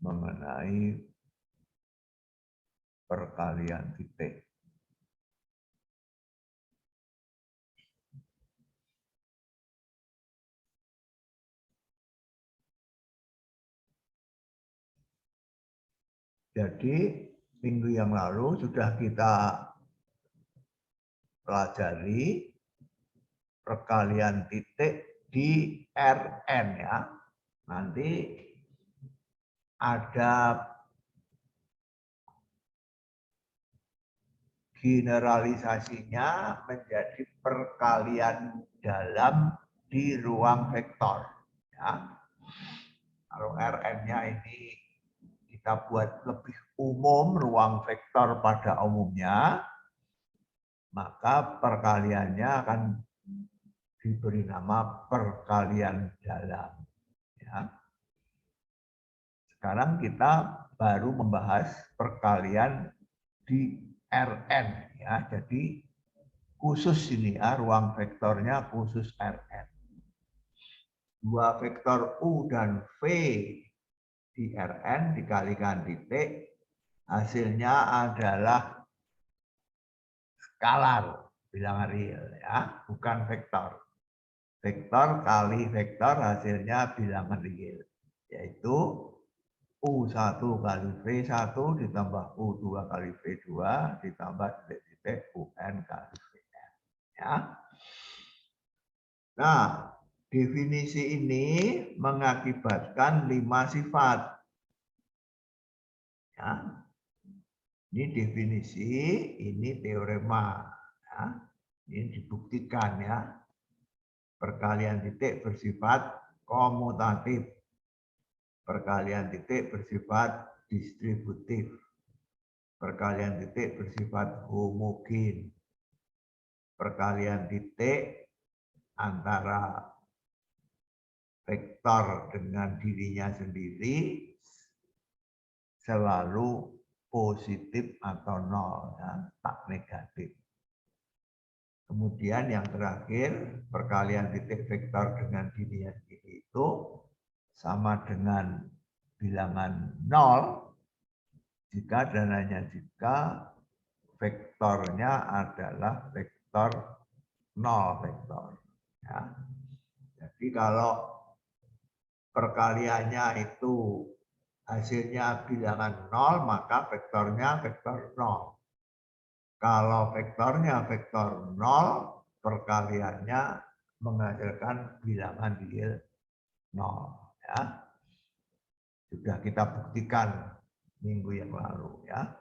mengenai perkalian titik. Jadi minggu yang lalu sudah kita pelajari perkalian titik di Rn ya. Nanti ada generalisasinya menjadi perkalian dalam di ruang vektor ya. Kalau Rn-nya ini kita buat lebih umum, ruang vektor pada umumnya, maka perkaliannya akan diberi nama perkalian dalam. Ya. Sekarang kita baru membahas perkalian di Rn. Ya. Jadi khusus ini ya, ruang vektornya khusus Rn. Dua vektor U dan V di Rn dikalikan titik, hasilnya adalah skalar, bilangan real ya, bukan vektor. Vektor kali vektor hasilnya bilangan real, yaitu U1 kali V1 ditambah U2 kali V2 ditambah titik UN kali Vn. Ya. Nah, definisi ini mengakibatkan 5 sifat. Ya. Ini definisi, ini teorema. Ya. Ini dibuktikan ya. Perkalian titik bersifat komutatif. Perkalian titik bersifat distributif. Perkalian titik bersifat homogen. Perkalian titik antara vektor dengan dirinya sendiri selalu positif atau nol, ya, tak negatif. Kemudian yang terakhir, perkalian titik vektor dengan dirinya sendiri itu sama dengan bilangan nol jika dan hanya jika vektornya adalah vektor nol vektor. Ya. Jadi kalau perkaliannya itu hasilnya bilangan nol, maka vektornya vektor nol. Kalau vektornya vektor nol, perkaliannya menghasilkan bilangan real nol. Ya. Sudah kita buktikan minggu yang lalu. Ya.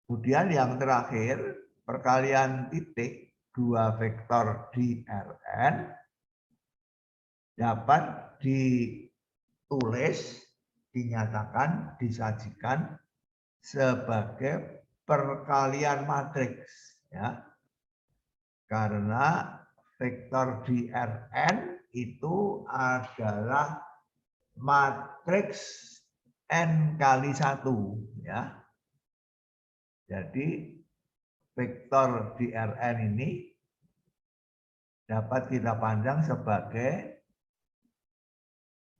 Kemudian yang terakhir, perkalian titik dua vektor di Rn dapat ditulis, dinyatakan, disajikan sebagai perkalian matriks, ya. Karena vektor di Rn itu adalah matriks n kali 1, ya. Jadi vektor di Rn ini dapat kita pandang sebagai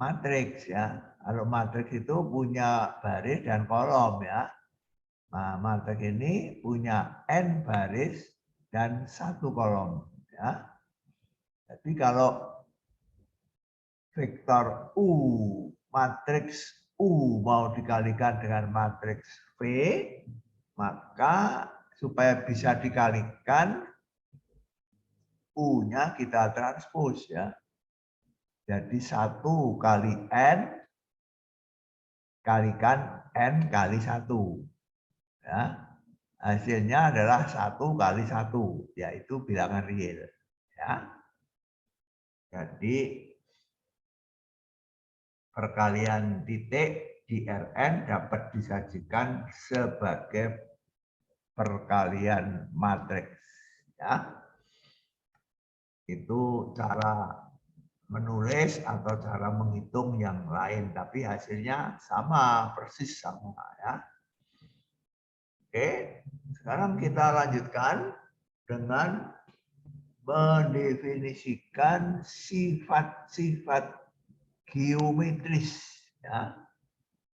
matriks ya. Kalau matriks itu punya baris dan kolom ya. Nah, matriks ini punya n baris dan 1 kolom ya. Jadi kalau vektor U, matriks U mau dikalikan dengan matriks V, maka supaya bisa dikalikan U-nya kita transpos ya. Jadi 1 kali N kalikan N kali 1. Ya. Hasilnya adalah 1 kali 1, yaitu bilangan real. Ya. Jadi perkalian titik di Rn dapat disajikan sebagai perkalian matriks. Ya. Itu cara menulis atau cara menghitung yang lain, tapi hasilnya sama, persis sama ya. Oke, sekarang kita lanjutkan dengan mendefinisikan sifat-sifat geometris ya.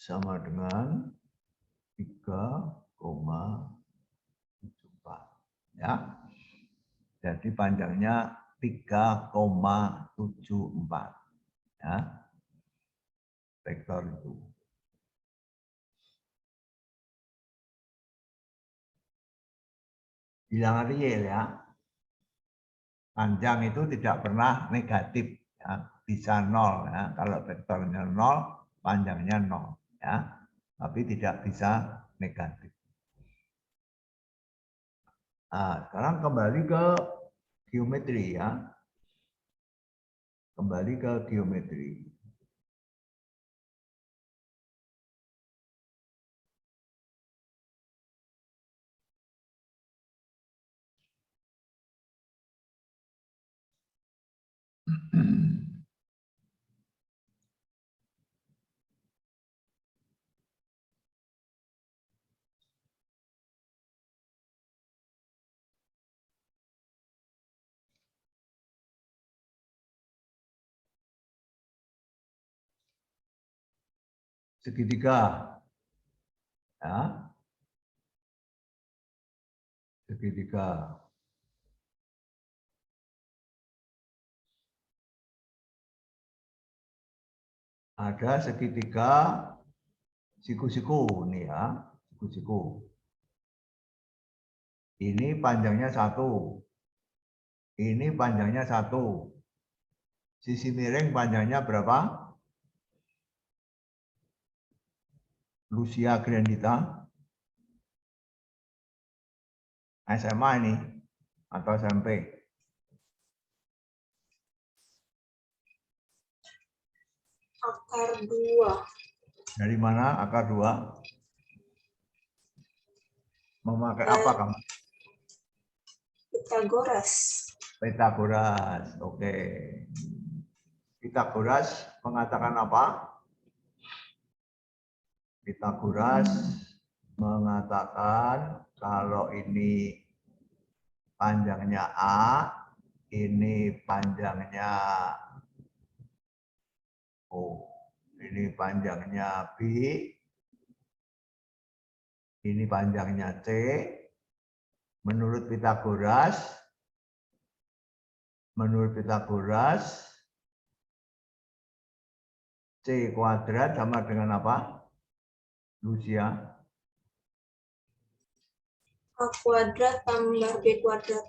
sama dengan 3,74 ya. Jadi panjangnya 3,74 ya. Vektor itu. Bilangan real ya. Panjang itu tidak pernah negatif ya. Bisa 0 ya. Kalau vektornya 0, panjangnya 0 ya. Tapi tidak bisa negatif. Nah, sekarang kembali ke geometri ya. Kembali ke geometri. Segitiga ya. Segitiga. Ada segitiga siku-siku nih ya, siku-siku. Ini panjangnya 1. Ini panjangnya 1. Sisi miring panjangnya berapa? Lucia Grandita. SMA ini atau SMP? Akar 2. Dari mana akar 2? Memakai apa kamu? Pitagoras. Pitagoras. Oke. Pitagoras mengatakan apa? Pitagoras mengatakan kalau ini panjangnya A, ini panjangnya ini panjangnya B, ini panjangnya C. Menurut Pitagoras C kuadrat sama dengan apa? Lucia? A kuadrat tambah B kuadrat.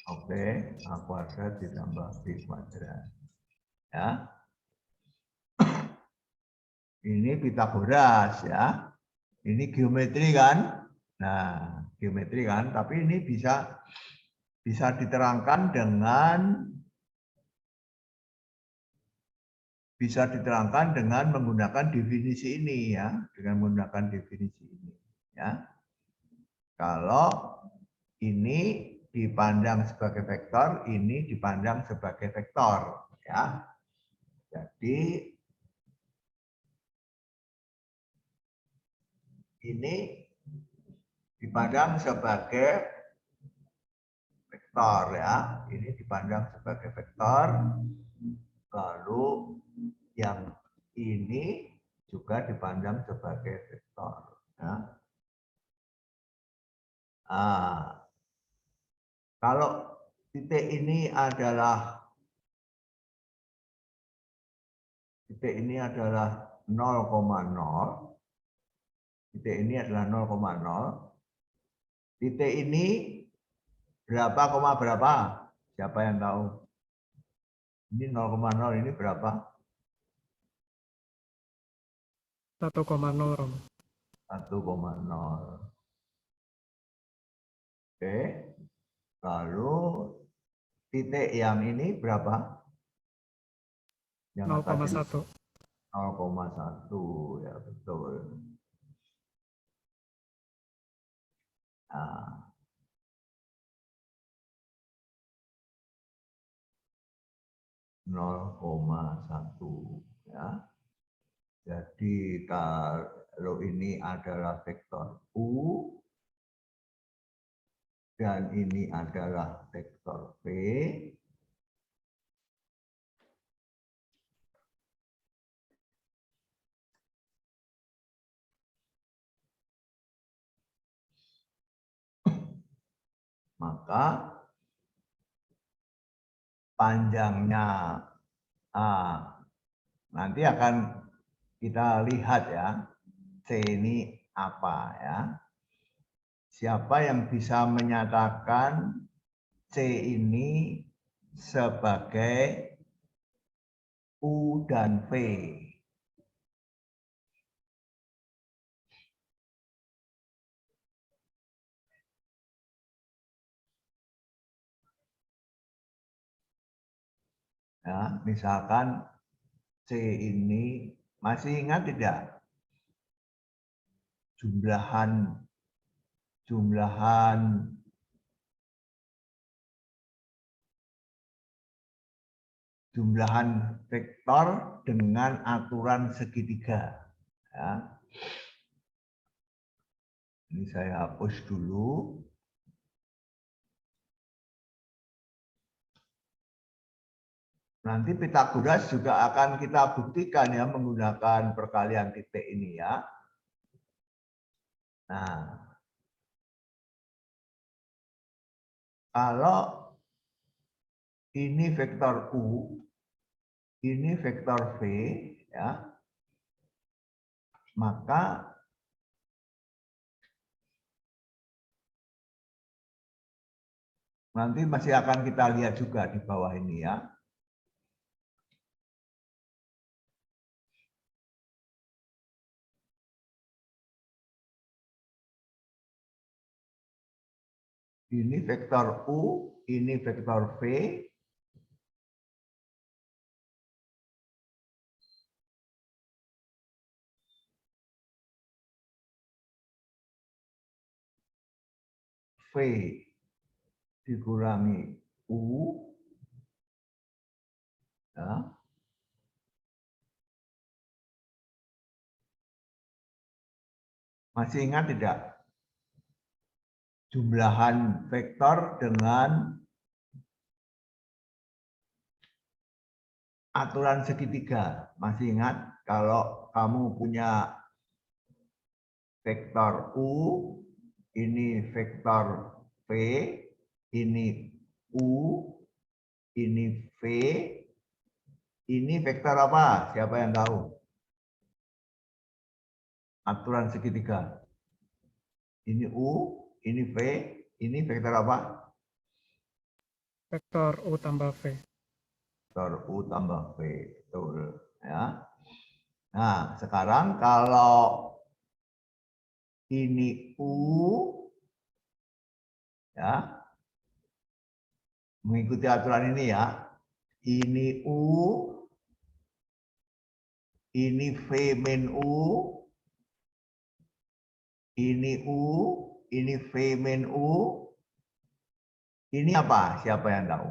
Oke, A kuadrat ditambah B kuadrat. Ya. Ini Pitagoras ya. Ini geometri kan? Nah, geometri kan, tapi ini bisa diterangkan dengan menggunakan definisi ini ya, dengan menggunakan definisi ini ya. Kalau ini dipandang sebagai vektor, ini dipandang sebagai vektor ya. Jadi ini dipandang sebagai vektor ya. Ini dipandang sebagai vektor. Lalu yang ini juga dipandang sebagai vektor ya. Nah, kalau titik ini adalah 0,0, titik ini adalah 0,0, titik ini berapa, berapa? Siapa yang tahu? Ini 0,0 ini berapa? 1,0. 1,0. Oke. Lalu titik yang ini berapa? Yang 0,1. 0,1 ya betul. Nah, (0,1) ya. Jadi kalau ini adalah vektor U dan ini adalah vektor P, maka panjangnya nanti akan kita lihat ya, C ini apa ya. Siapa yang bisa menyatakan C ini sebagai U dan V? Ya, misalkan C ini masih ingat tidak? Jumlahan vektor dengan aturan segitiga. Ya. Ini saya hapus dulu. Nanti Pythagoras juga akan kita buktikan ya menggunakan perkalian titik ini ya. Nah, kalau ini vektor U, ini vektor V, ya, maka nanti masih akan kita lihat juga di bawah ini ya. Ini vektor U, ini vektor V. V dikurangi U. Ya. Masih ingat tidak? Jumlahan vektor dengan aturan segitiga. Masih ingat kalau kamu punya vektor U, ini vektor V, ini U, ini V, ini vektor apa? Siapa yang tahu? Aturan segitiga. Ini U, ini V, ini vektor apa? Vektor U tambah V. Vektor U tambah V. Betul. Ya. Nah, sekarang kalau ini U, ya, mengikuti aturan ini ya. Ini U, ini V min U, ini U, ini V min U. Ini apa? Siapa yang tahu?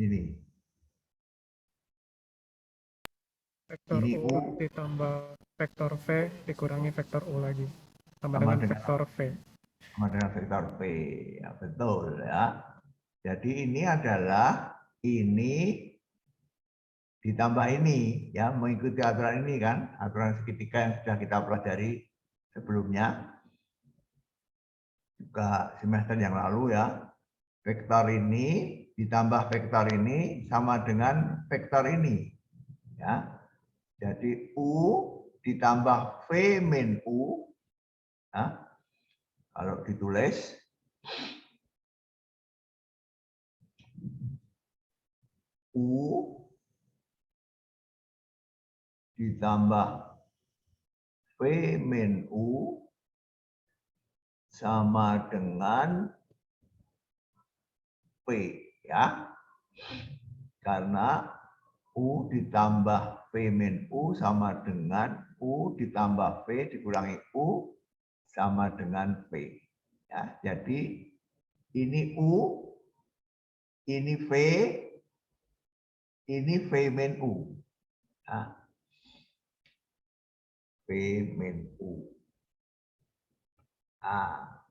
Ini. Vektor Ini U U ditambah vektor V dikurangi vektor U lagi. Sama sama dengan dengan vektor V. sama dengan vektor V. Ya, betul ya. Jadi ini adalah ini ditambah ini ya, mengikuti aturan ini kan, aturan segitiga yang sudah kita pelajari sebelumnya juga semester yang lalu ya. Vektor ini ditambah vektor ini sama dengan vektor ini ya. Jadi U ditambah V min U ya. Kalau ditulis U ditambah V min U sama dengan V ya. Karena U ditambah V min U sama dengan U ditambah V dikurangi U sama dengan V. Ya, jadi ini U, ini V, ini V min U. Ya. V min U. Nah,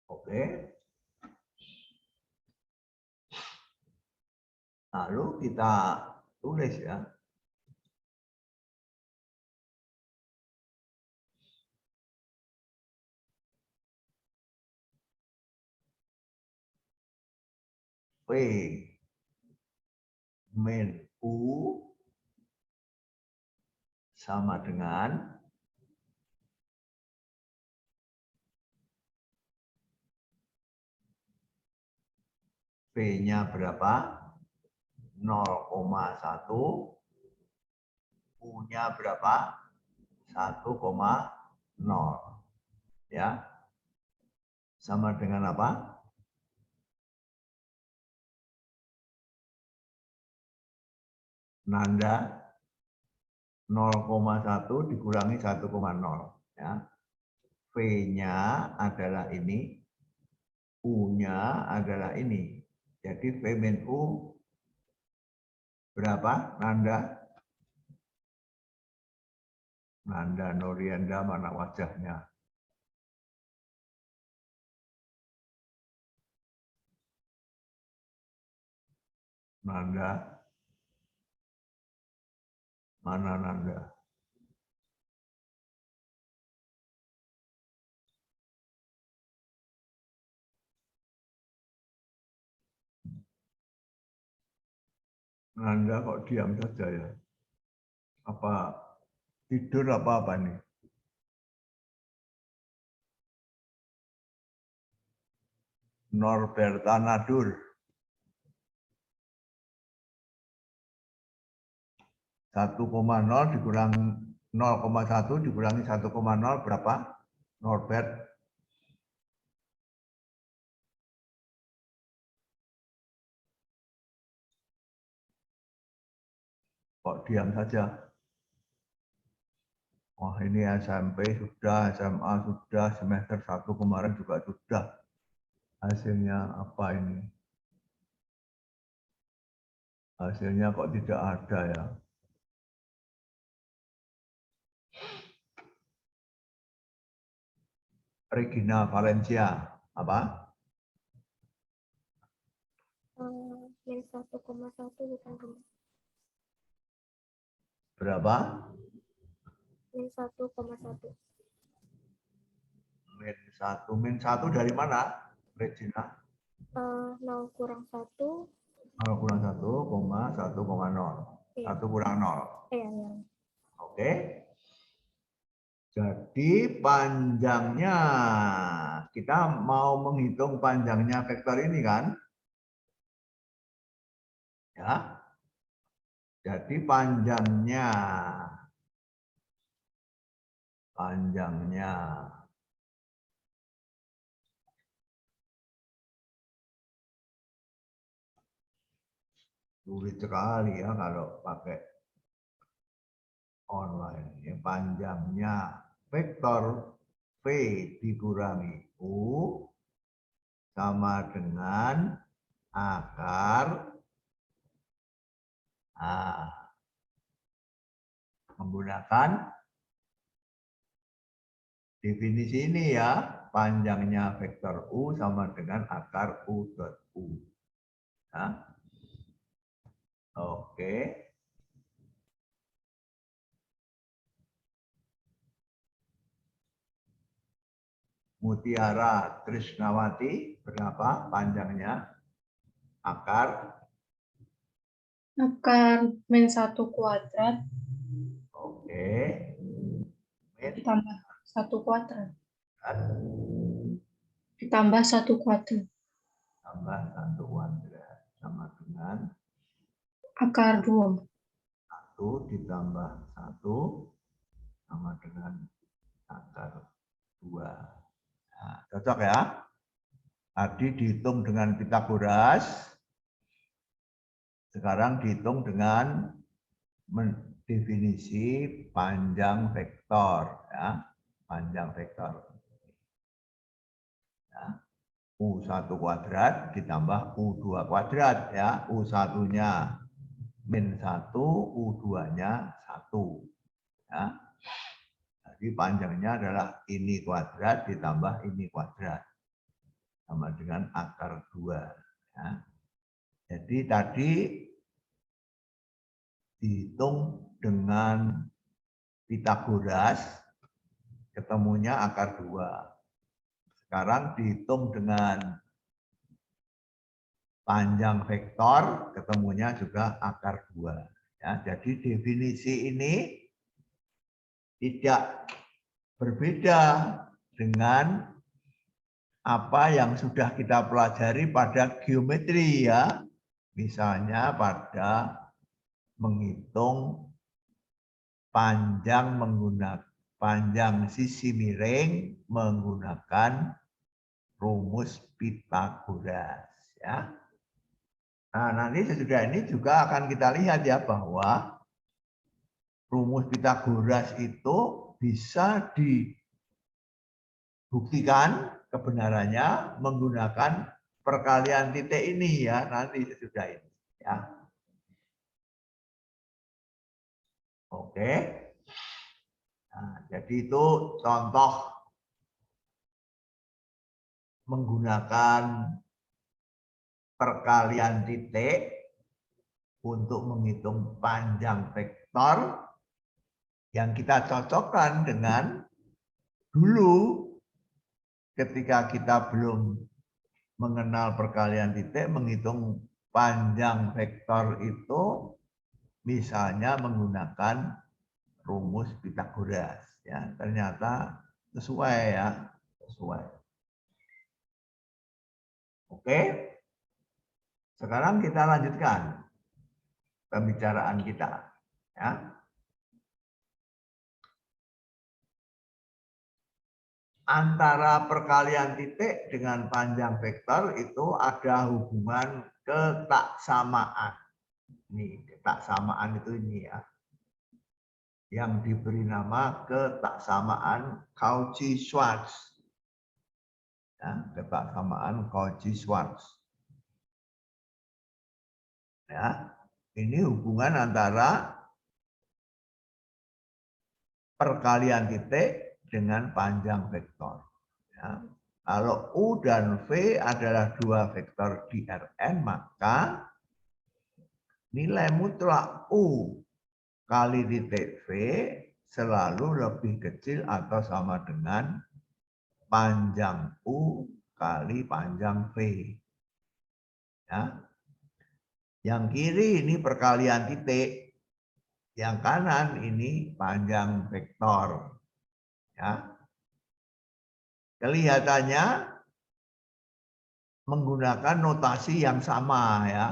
oke. Lalu kita tulis ya. P min U sama dengan P-nya berapa? 0,1. U-nya berapa? 1,0. Ya. Sama dengan apa? Nanda 0,1 dikurangi 1,0. Ya. V-nya adalah ini. U-nya adalah ini. Jadi V min U berapa, Nanda? Nanda Norianda mana wajahnya? Nanda. Mana Nanda? Nanda kok diam saja ya? Apa tidur apa nih? Norberta Nadur. 1,0 dikurangi 0,1 dikurangi 1,0 berapa? Norbert. Kok diam saja? Wah, ini SMP sudah, SMA sudah, semester 1 kemarin juga sudah. Hasilnya apa ini? Hasilnya kok tidak ada ya? Regina Valencia, apa? Min 1,1 bukan rumah. Berapa? Min 1,1. Min 1 dari mana, Regina? 0 kurang 1. 0 kurang 1,1,0. Iya. 1 kurang 0. Iya. Oke. Jadi panjangnya, kita mau menghitung panjangnya vektor ini kan? Ya. Jadi panjangnya sulit sekali ya kalau pakai online. Ya, panjangnya vektor V dikurangi U sama dengan akar menggunakan definisi ini ya, panjangnya vektor U sama dengan akar U dot U. Ya. Oke. Mutiara Trisnawati, berapa panjangnya? Akar min 1 kuadrat. Oke. Ditambah 1 kuadrat. Ditambah 1 kuadrat. Tambah 1 kuadrat sama dengan akar 2. 1 ditambah 1 sama dengan akar 2. Nah, cocok ya? Tadi dihitung dengan Pitagoras. Sekarang dihitung dengan definisi panjang vektor. Ya. Panjang vektor. Ya. U1 kuadrat ditambah U2 kuadrat. Ya. U1-nya min 1, U2-nya 1. Ya. Jadi panjangnya adalah ini kuadrat ditambah ini kuadrat. Sama dengan akar 2. Ya. Jadi tadi dihitung dengan Pitagoras, ketemunya akar 2. Sekarang dihitung dengan panjang vektor, ketemunya juga akar 2. Ya, jadi definisi ini tidak berbeda dengan apa yang sudah kita pelajari pada geometri ya. Misalnya pada menghitung panjang sisi miring menggunakan rumus Pitagoras ya. Nah, nanti sesudah ini juga akan kita lihat ya bahwa rumus Pitagoras itu bisa dibuktikan kebenarannya menggunakan perkalian titik ini ya, nanti sesudah ini ya. Oke. Nah, jadi itu contoh menggunakan perkalian titik untuk menghitung panjang vektor yang kita cocokkan dengan dulu ketika kita belum mengenal perkalian titik, menghitung panjang vektor itu misalnya menggunakan rumus Pitagoras ya. Ternyata sesuai ya, sesuai. Oke. Sekarang kita lanjutkan pembicaraan kita ya. Antara perkalian titik dengan panjang vektor itu ada hubungan ketaksamaan. Ini ketaksamaan itu ini ya. Yang diberi nama ketaksamaan Cauchy-Schwarz. Ya, ketaksamaan Cauchy-Schwarz. Ya, ini hubungan antara perkalian titik dengan panjang vektor. Ya. Kalau U dan V adalah dua vektor di Rn, maka nilai mutlak U kali titik V selalu lebih kecil atau sama dengan panjang U kali panjang V. Ya. Yang kiri ini perkalian titik, yang kanan ini panjang vektor. Ya. Kelihatannya menggunakan notasi yang sama ya.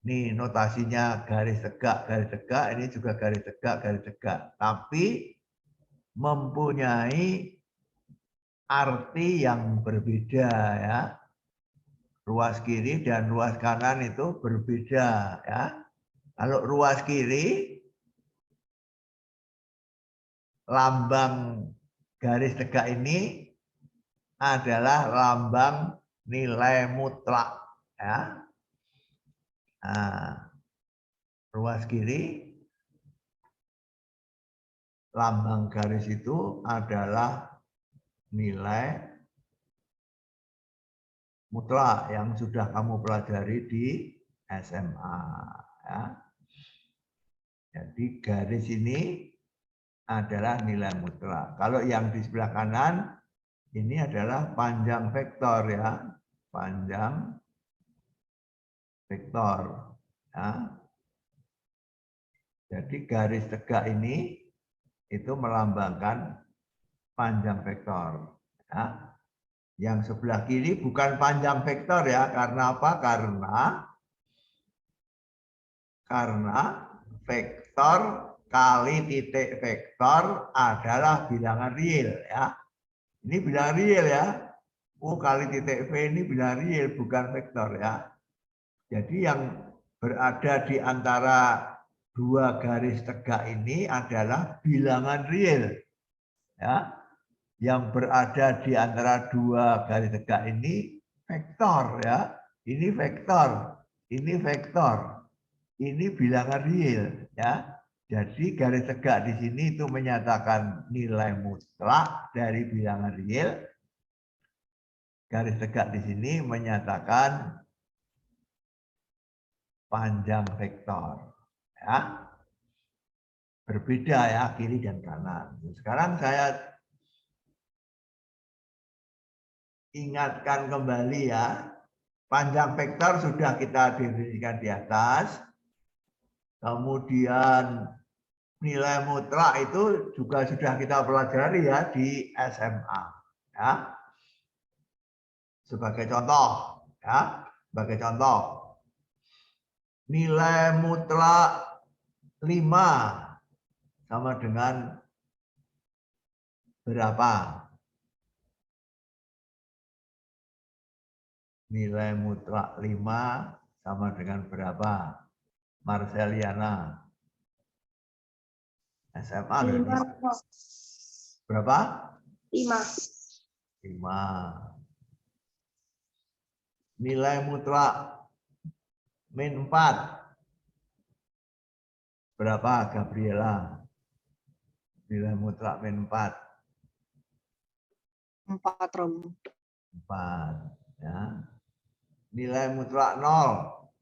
Nih notasinya garis tegak, ini juga garis tegak. Tapi mempunyai arti yang berbeda ya. Ruas kiri dan ruas kanan itu berbeda ya. Kalau ruas kiri lambang garis tegak ini adalah lambang nilai mutlak ya. Nah, ruas kiri lambang garis itu adalah nilai mutlak yang sudah kamu pelajari di SMA ya. Jadi garis ini adalah nilai mutlak. Kalau yang di sebelah kanan ini adalah panjang vektor ya, panjang vektor ya. Jadi garis tegak ini itu melambangkan panjang vektor ya. Yang sebelah kiri bukan panjang vektor ya, karena apa? Karena vektor kali titik vektor adalah bilangan real ya. Ini bilangan real ya. U kali titik V ini bilangan real, bukan vektor ya. Jadi yang berada di antara dua garis tegak ini adalah bilangan real ya. Yang berada di antara dua garis tegak ini vektor ya. Ini vektor, ini vektor, ini bilangan real ya. Jadi garis tegak di sini itu menyatakan nilai mutlak dari bilangan real. Garis tegak di sini menyatakan panjang vektor Ya. Berbeda ya kiri dan kanan. Sekarang saya ingatkan kembali ya, panjang vektor sudah kita definisikan di atas. Kemudian nilai mutlak itu juga sudah kita pelajari ya di SMA. Ya. Sebagai contoh, ya, sebagai contoh, nilai mutlak 5 sama dengan berapa? Nilai mutlak 5 sama dengan berapa? Marceliana. SMA berapa? 5. Nilai mutlak min 4. Berapa, Gabriela? Nilai mutlak min 4. 4, Romo. 4. Ya. Nilai mutlak 0.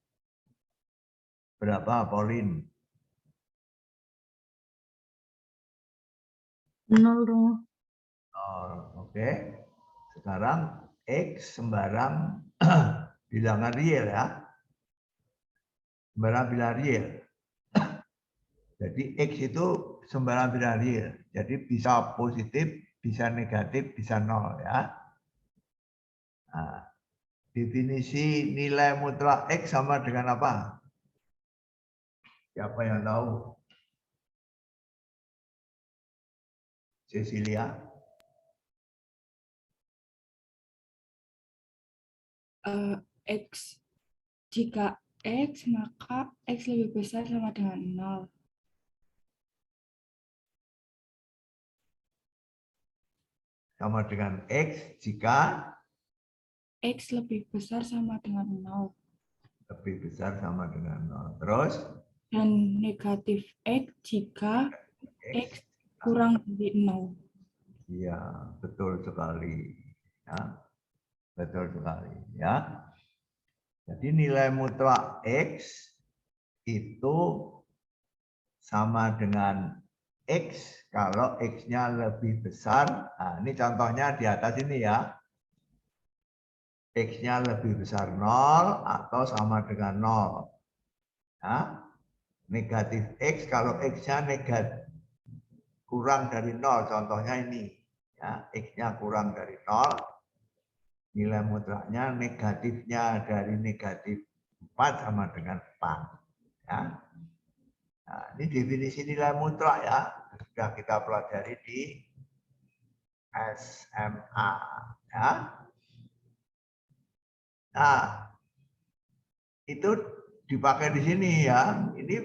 Berapa, Pauline? 0, Romo. 0. Oke. Sekarang X sembarang bilangan real ya. Sembarang bilangan real. Jadi X itu sembarang bilangan real. Jadi bisa positif, bisa negatif, bisa 0 ya. Nah, definisi nilai mutlak X sama dengan apa? Siapa yang tahu? Cecilia? X. Jika X, maka X lebih besar sama dengan 0. Sama dengan X jika X lebih besar sama dengan 0. lebih besar sama dengan 0. Terus? Dan negatif X jika X kurang dari 0. Iya, betul sekali. Ya, betul sekali. Ya. Jadi nilai mutlak X itu sama dengan X kalau X-nya lebih besar. Nah, ini contohnya di atas ini ya. X-nya lebih besar 0 atau sama dengan 0. Ya. Negatif X kalau X-nya negatif kurang dari 0. Contohnya ini. Ya, X-nya kurang dari 0. Nilai mutlaknya negatifnya dari negatif 4 sama dengan 4. Ya. Nah, ini definisi nilai mutlak ya. Sudah kita pelajari di SMA. Ya. Nah, itu dipakai di sini ya. Ini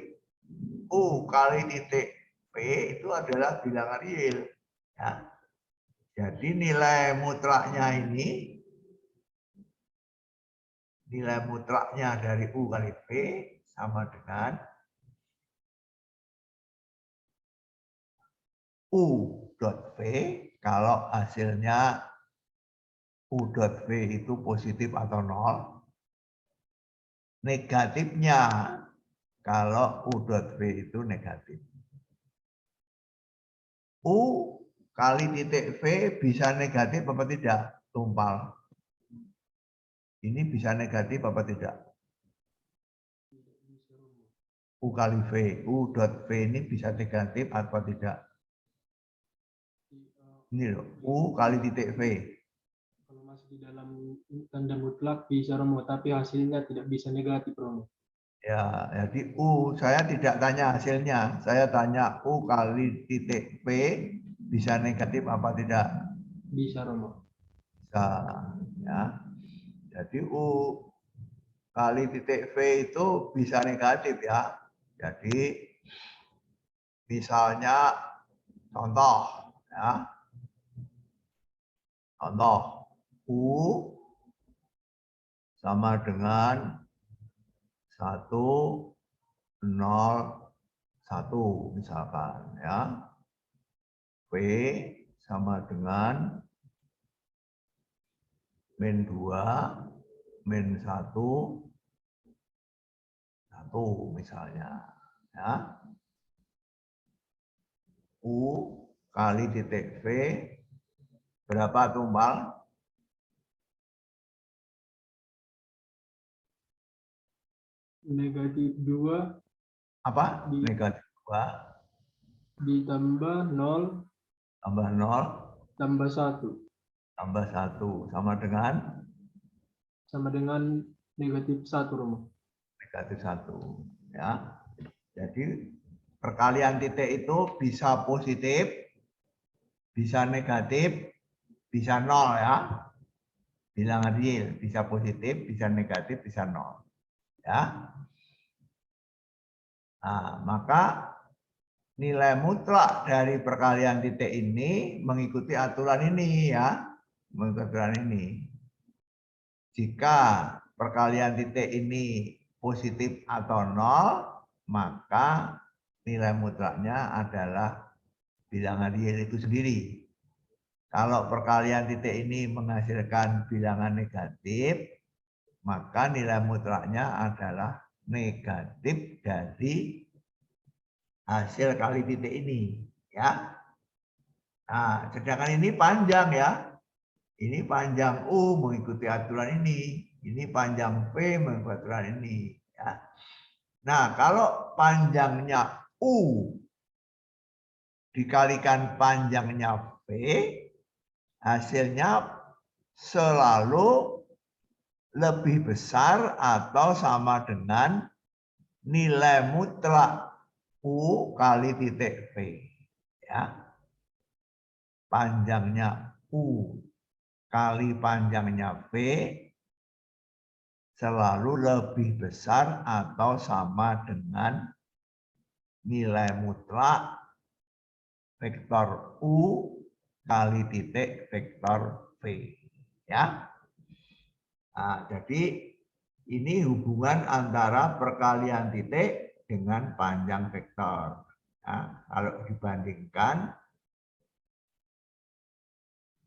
U kali titik P itu adalah bilangan real. Ya. Jadi nilai mutlaknya ini, nilai mutlaknya dari U kali P sama dengan U dot V kalau hasilnya U dot V itu positif atau 0. Negatifnya kalau U dot V itu negatif. U kali titik V bisa negatif apa tidak? Tumpal. Ini bisa negatif apa tidak? U kali V. U dot V ini bisa negatif atau tidak? Ini loh, U kali titik V. Kalau masih di dalam tanda mutlak bisa Romo, tapi hasilnya tidak bisa negatif Romo. Ya, jadi U, saya tidak tanya hasilnya. Saya tanya U kali titik P bisa negatif apa tidak? Bisa Romo. Bisa. Ya. Jadi U kali titik V itu bisa negatif ya. Jadi misalnya contoh ya. Contoh U sama dengan 1, 0, 1 misalkan ya. V sama dengan min 2, min 1, 1 misalnya. Ya. U kali titik V berapa tumpal? Negatif 2 Apa? Di- Negatif 2 ditambah 0 tambah 0 tambah 1 tambah 1 sama dengan negatif 1 Romo. negatif 1. Ya. Jadi perkalian titik itu bisa positif, bisa negatif, bisa 0 ya. Bilangan real, bisa positif, bisa negatif, bisa 0. Ya. Nah, maka nilai mutlak dari perkalian titik ini mengikuti aturan ini ya. Mengikuti aturan ini. Jika perkalian titik ini positif atau 0, maka nilai mutlaknya adalah bilangan real itu sendiri. Kalau perkalian titik ini menghasilkan bilangan negatif, maka nilai mutlaknya adalah negatif dari hasil kali titik ini. Ya. Nah, sedangkan ini panjang ya. Ini panjang U mengikuti aturan ini. Ini panjang V mengikuti aturan ini. Ya. Nah, kalau panjangnya U dikalikan panjangnya V, hasilnya selalu lebih besar atau sama dengan nilai mutlak U kali titik V. Ya. Panjangnya U kali panjangnya V selalu lebih besar atau sama dengan nilai mutlak vektor U kali titik vektor V. Ya. Nah, jadi ini hubungan antara perkalian titik dengan panjang vektor. Nah, kalau dibandingkan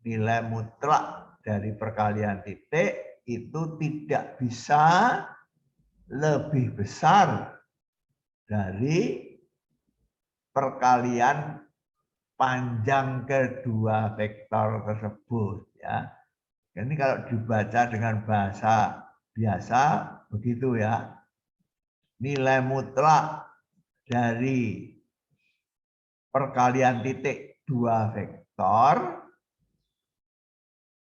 nilai mutlak dari perkalian titik itu tidak bisa lebih besar dari perkalian panjang kedua vektor tersebut ya. Ini kalau dibaca dengan bahasa biasa begitu ya. Nilai mutlak dari perkalian titik dua vektor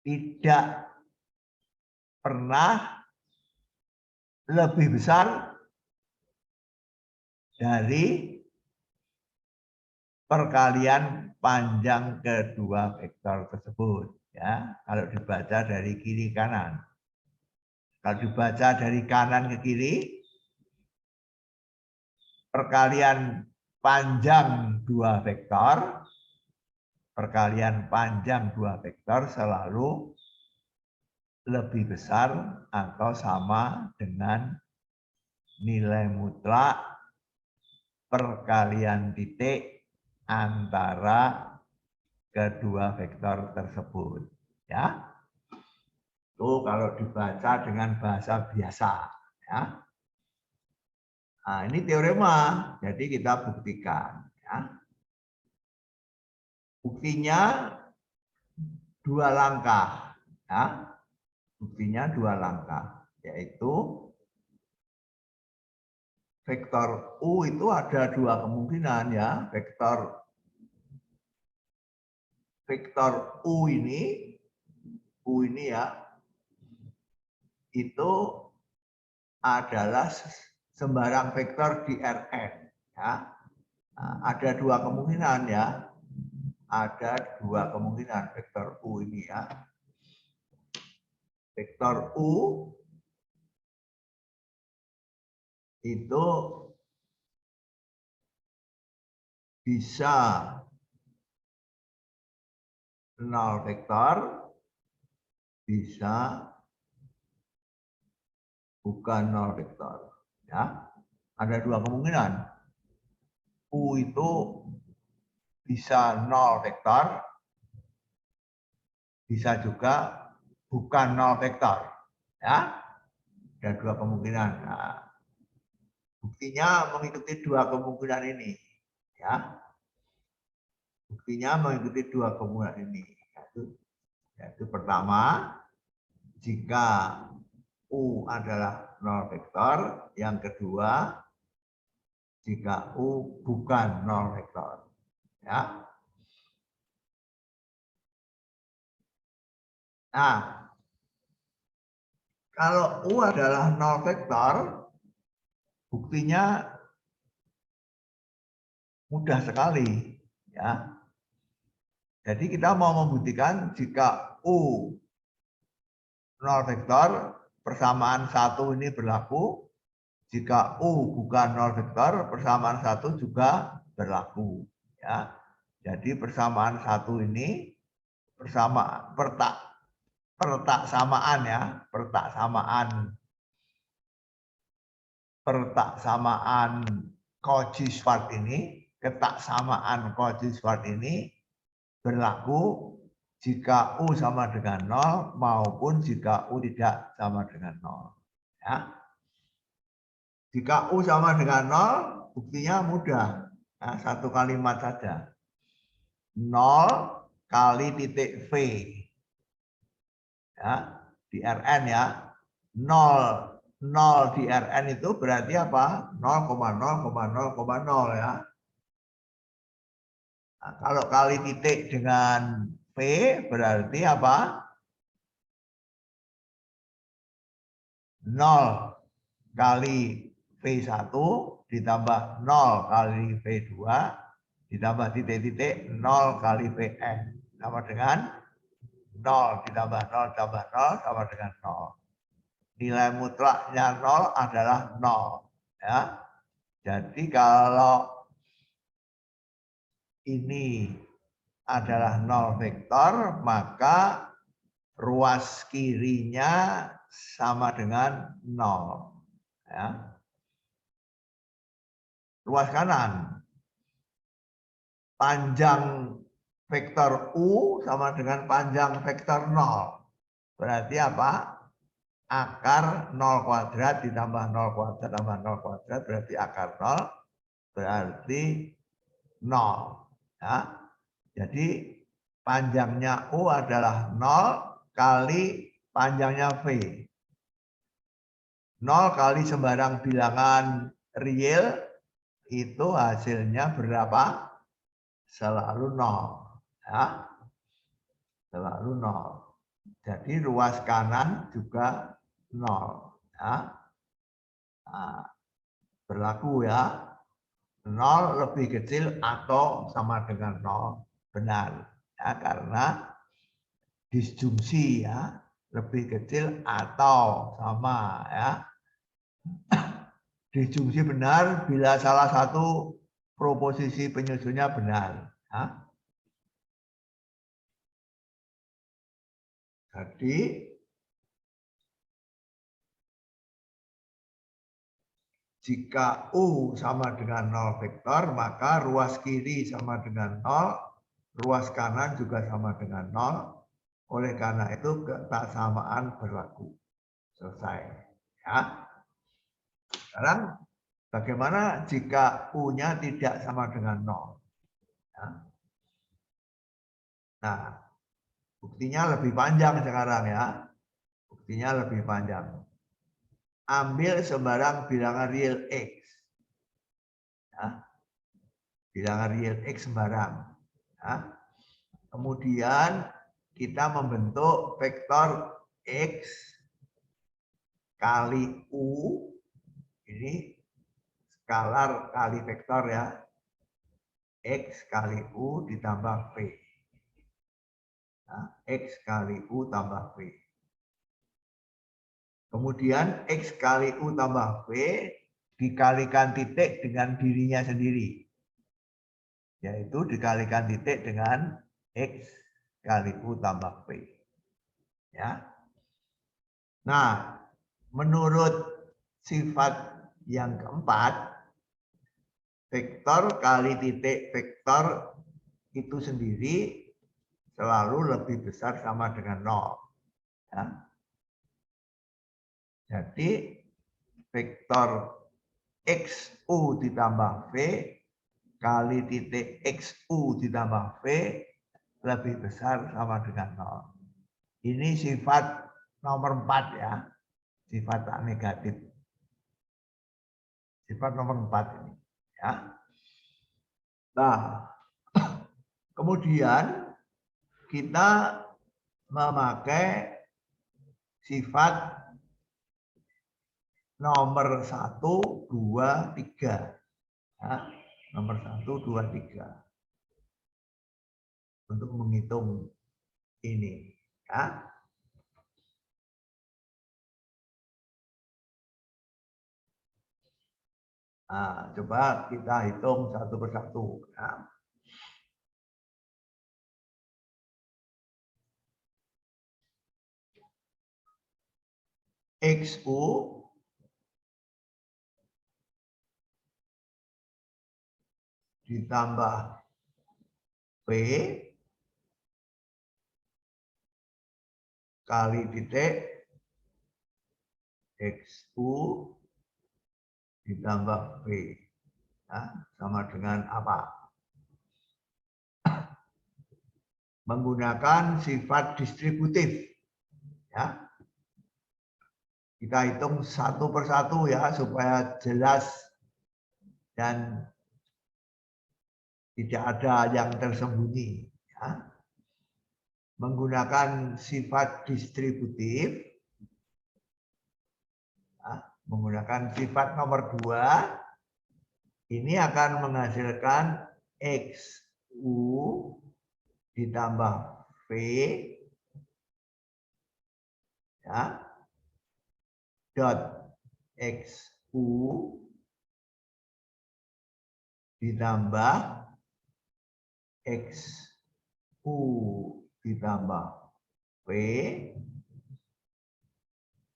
tidak pernah lebih besar dari perkalian panjang kedua vektor tersebut ya. Kalau dibaca dari kiri kanan. Kalau dibaca dari kanan ke kiri, perkalian panjang dua vektor, perkalian panjang dua vektor selalu lebih besar atau sama dengan nilai mutlak perkalian titik antara kedua vektor tersebut. Ya, itu kalau dibaca dengan bahasa biasa. Ya. Nah, ini teorema, jadi kita buktikan. Ya. Buktinya dua langkah. Ya. Buktinya dua langkah, yaitu vektor U itu ada dua kemungkinan ya. Vektor U ini ya, itu adalah sembarang vektor di Rn. Ya. Nah, ada dua kemungkinan ya. Ada dua kemungkinan vektor U ini ya. Vektor U itu bisa 0 vektor, bisa bukan 0 vektor. Ya. Ada dua kemungkinan. U itu bisa 0 vektor, bisa juga bukan 0 vektor. Ya. Ada dua kemungkinan. Nah, buktinya mengikuti dua kemungkinan ini. Ya. Buktinya mengikuti dua kemungkinan ini. Yaitu pertama, jika U adalah nol vektor. Yang kedua, jika U bukan nol vektor. Ya. Nah, kalau U adalah nol vektor, buktinya mudah sekali. Ya. Jadi kita mau membuktikan jika U nol vektor, persamaan 1 ini berlaku. Jika U bukan nol vektor, persamaan 1 juga berlaku. Ya. Jadi persamaan 1 ini pertak samaan Cauchy-Schwarz ini, ketaksamaan Cauchy-Schwarz ini berlaku jika U sama dengan 0 maupun jika U tidak sama dengan 0. Ya. Jika U sama dengan 0, buktinya mudah. Ya, satu kalimat saja. 0 kali titik V. Ya, di Rn ya. 0 di Rn itu berarti apa? 0,0,0,0 ya. Nah, kalau kali titik dengan V berarti apa? 0 kali V1 ditambah 0 kali V2 ditambah titik-titik 0 kali Vn. Sama dengan 0 ditambah 0 tambah 0 sama dengan 0. Nilai mutlaknya 0 adalah 0. Ya. Jadi kalau ini adalah 0 vektor, maka ruas kirinya sama dengan 0. Ya. Ruas kanan, panjang vektor U sama dengan panjang vektor 0. Berarti apa? Akar 0 kuadrat ditambah 0 kuadrat tambah 0 kuadrat berarti akar 0 berarti 0. Ya. Jadi panjangnya U adalah 0 kali panjangnya V. 0 kali sembarang bilangan real itu hasilnya berapa? Selalu 0. Ya. Selalu 0. Jadi ruas kanan juga 0. Ya. Nah, berlaku ya. 0 lebih kecil atau sama dengan 0. Benar. Ya, karena disjungsi ya. Lebih kecil atau sama ya. Disjungsi benar bila salah satu proposisi penyusunnya benar. Ya. Jadi jika U sama dengan 0 vektor, maka ruas kiri sama dengan 0, ruas kanan juga sama dengan 0. Oleh karena itu ketaksamaan berlaku. Selesai. Ya. Sekarang bagaimana jika U-nya tidak sama dengan 0? Ya. Nah, buktinya lebih panjang sekarang ya. Buktinya lebih panjang. Ambil sembarang bilangan real X. Ya. Bilangan real X sembarang. Ya. Kemudian kita membentuk vektor X kali U. Ini skalar kali vektor ya. X kali U ditambah V. Nah, X kali U tambah V. Kemudian X kali U tambah V dikalikan titik dengan dirinya sendiri. Yaitu dikalikan titik dengan X kali U tambah V. Ya. Nah, menurut sifat yang keempat, vektor kali titik vektor itu sendiri selalu lebih besar sama dengan 0. Ya. Jadi vektor XU ditambah V kali titik XU ditambah V lebih besar sama dengan 0. Ini sifat nomor 4 ya. Sifat tak negatif. Sifat nomor 4 ini. Ya. Nah, kemudian kita memakai sifat nomor 1, 2, 3. Ya, nomor 1, 2, 3. Untuk menghitung ini. Ya. Nah, coba kita hitung satu persatu. Ya. XU ditambah P kali titik XU ditambah P. Ya, sama dengan apa? Menggunakan sifat distributif. Ya. Kita hitung satu persatu ya supaya jelas dan tidak ada yang tersembunyi. Ya. Menggunakan sifat distributif, ya, menggunakan sifat nomor 2, ini akan menghasilkan XU ditambah V, ya, dot XU ditambah XU ditambah V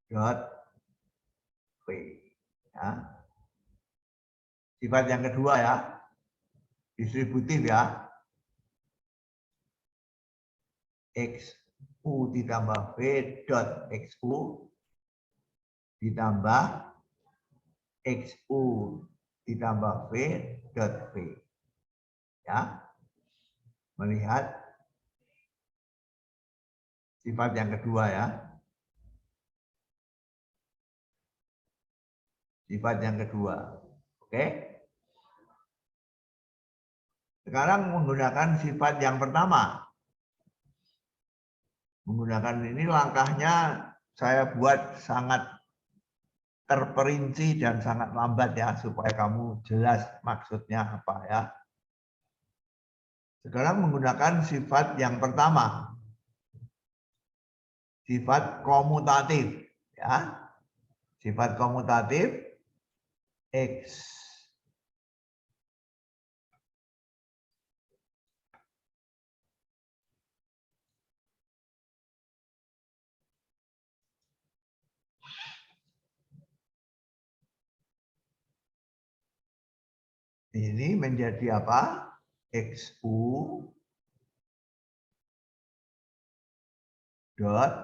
dot V. Ya. Sifat yang kedua ya, distributif ya. XU ditambah V dot XU ditambah XU ditambah V dot V. Ya. Melihat sifat yang kedua ya. Sifat yang kedua. Oke. Sekarang menggunakan sifat yang pertama. Menggunakan ini langkahnya saya buat sangat terperinci dan sangat lambat ya supaya kamu jelas maksudnya apa ya. Sekarang menggunakan sifat yang pertama. Sifat komutatif ya. Sifat komutatif X ini menjadi apa? XU dot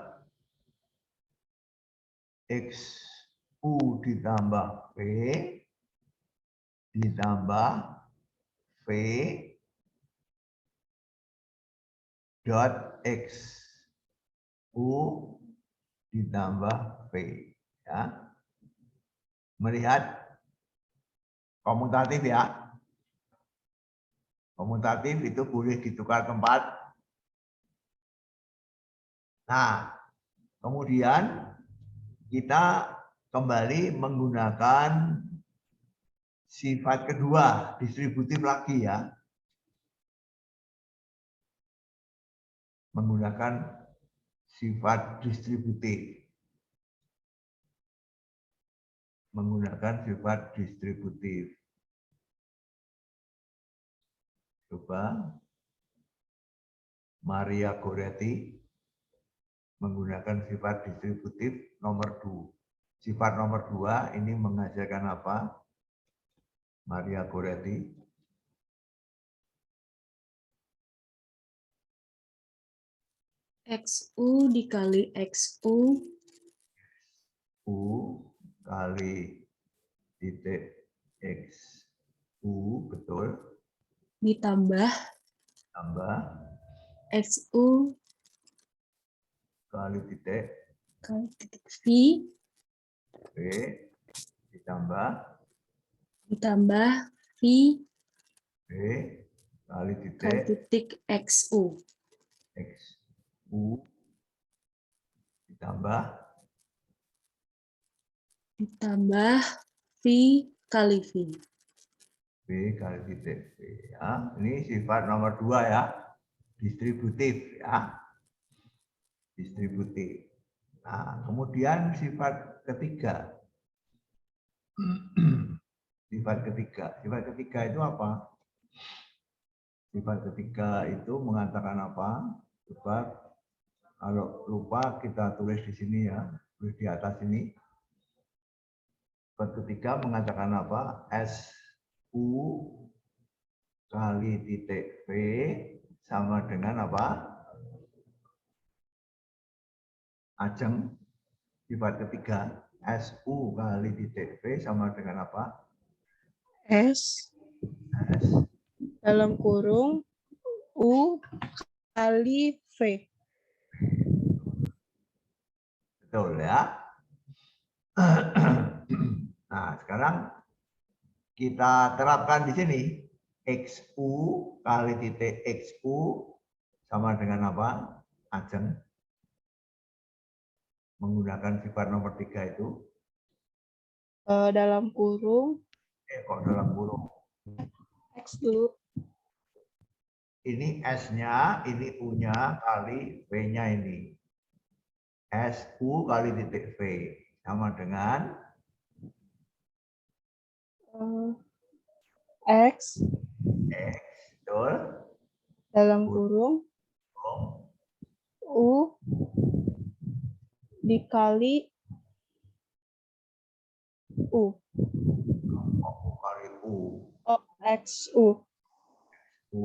XU ditambah V ditambah V dot XU ditambah V. Ya. Melihat komutatif ya. Komutatif itu boleh ditukar tempat. Nah, kemudian kita kembali menggunakan sifat kedua, distributif lagi ya. Menggunakan sifat distributif. Menggunakan sifat distributif. Coba Maria Goretti menggunakan sifat distributif nomor 2. Sifat nomor 2 ini menghasilkan apa? Maria Goretti. XU dikali XU U kali titik XU, betul. ditambah Tambah XU kali titik kali titik V V ditambah V V kali kali titik titik XU XU ditambah V kali V. V kali titik V. Ya. Ini sifat nomor 2 ya. Distributif ya. Distributif. Nah, kemudian sifat ketiga. Sifat ketiga itu apa? Sifat ketiga itu mengatakan apa? Coba kalau lupa kita tulis di sini ya, tulis di atas ini. Sifat ketiga mengatakan apa? SU kali titik V sama dengan apa? Ajeng. Sifat ketiga, SU kali titik V sama dengan apa? S S. dalam kurung U kali V. Betul ya. Nah, sekarang kita terapkan di sini. XU kali titik XU sama dengan apa? Ajeng. Menggunakan sifat nomor 3 itu. Dalam kurung Kok dalam kurung? X dulu. Ini S-nya, ini U-nya kali V-nya ini. SU kali titik V sama dengan X X. Betul? dalam kurung U dikali U. U kali U. Oh, XU. U.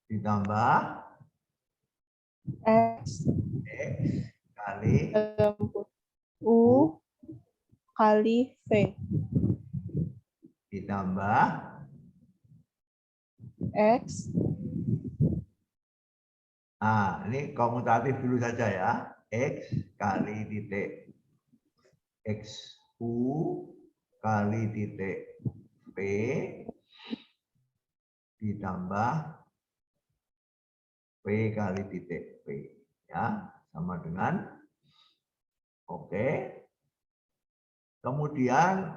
Ditambah X X kali dalam kurung U kali V. ditambah X ini komutatif dulu saja ya. X kali titik XU kali titik V ditambah V kali titik V ya, sama dengan oke. Kemudian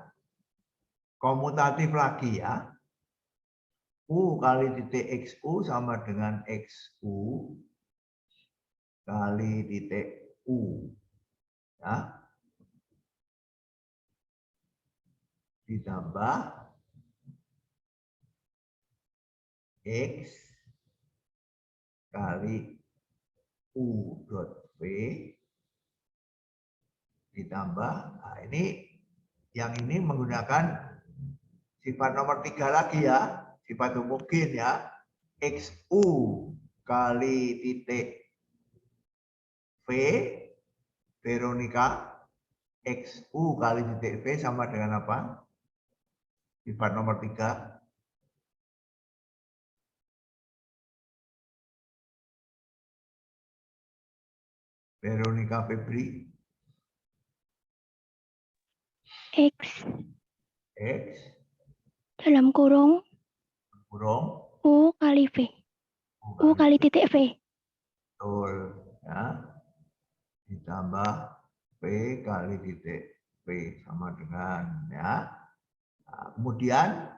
komutatif lagi ya. U kali titik XU sama dengan XU kali titik U. Ya. Ditambah X kali U dot V ditambah, nah ini yang ini menggunakan sifat nomor 3 lagi ya, sifat homogen ya. XU kali titik V Veronica, XU kali titik V sama dengan apa? Sifat nomor 3. Veronica Febri. X X dalam kurung kurung U kali V. U kali titik V. betul ya. Ditambah P kali titik P sama dengan ya. Nah, kemudian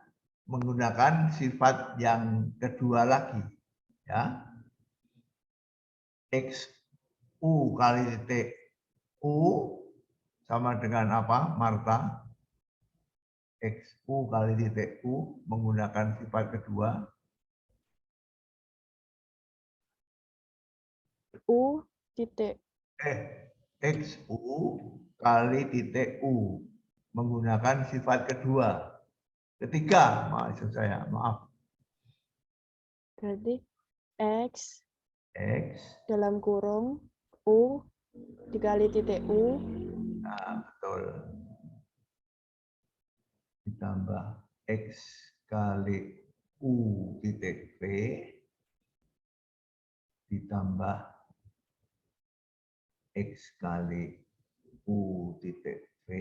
menggunakan sifat yang kedua lagi ya. XU kali titik U sama dengan apa? Marta. XU kali titik U menggunakan sifat kedua. U titik XU kali titik U menggunakan sifat kedua. Ketiga, maksud saya, maaf. berarti X X. dalam kurung U dikali titik U Nah, betul. ditambah X kali U titik V ditambah X kali U titik V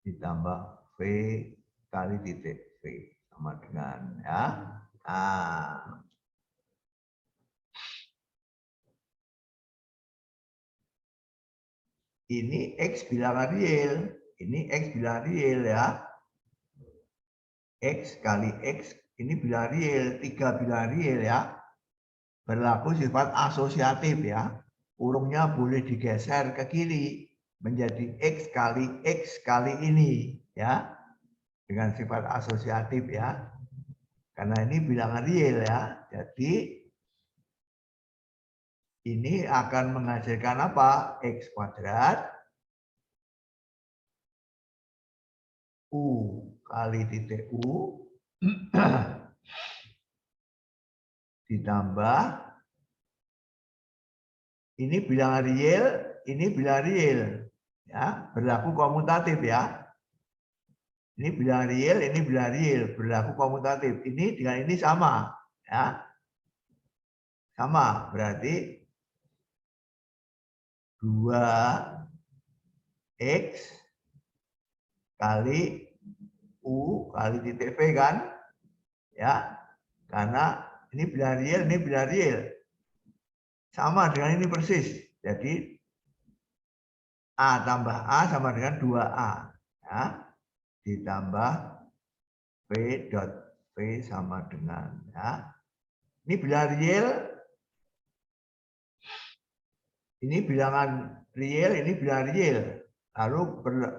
ditambah V kali titik V sama dengan ya. Nah, ini X bilangan real, ini X bilangan real ya. X kali X ini bilangan real, 3 bilangan real ya. Berlaku sifat asosiatif ya. Urungnya boleh digeser ke kiri menjadi X kali ini ya. Dengan sifat asosiatif ya. Karena ini bilangan real ya. Jadi ini akan menghasilkan apa? X kuadrat U kali titik U ditambah ini bilangan real, ini bilangan real ya, berlaku komutatif ya. Ini bilangan real, ini bilangan real, berlaku komutatif. Ini dengan ini sama ya. Sama, berarti 2X kali U kali titik V kan? Ya, karena ini bilangan real, ini bilangan real. Sama dengan ini persis. Jadi A tambah A sama dengan 2A. Ya, ditambah V dot V sama dengan ya. Ini bilangan real. Ini bilangan real, ini bilangan real. Lalu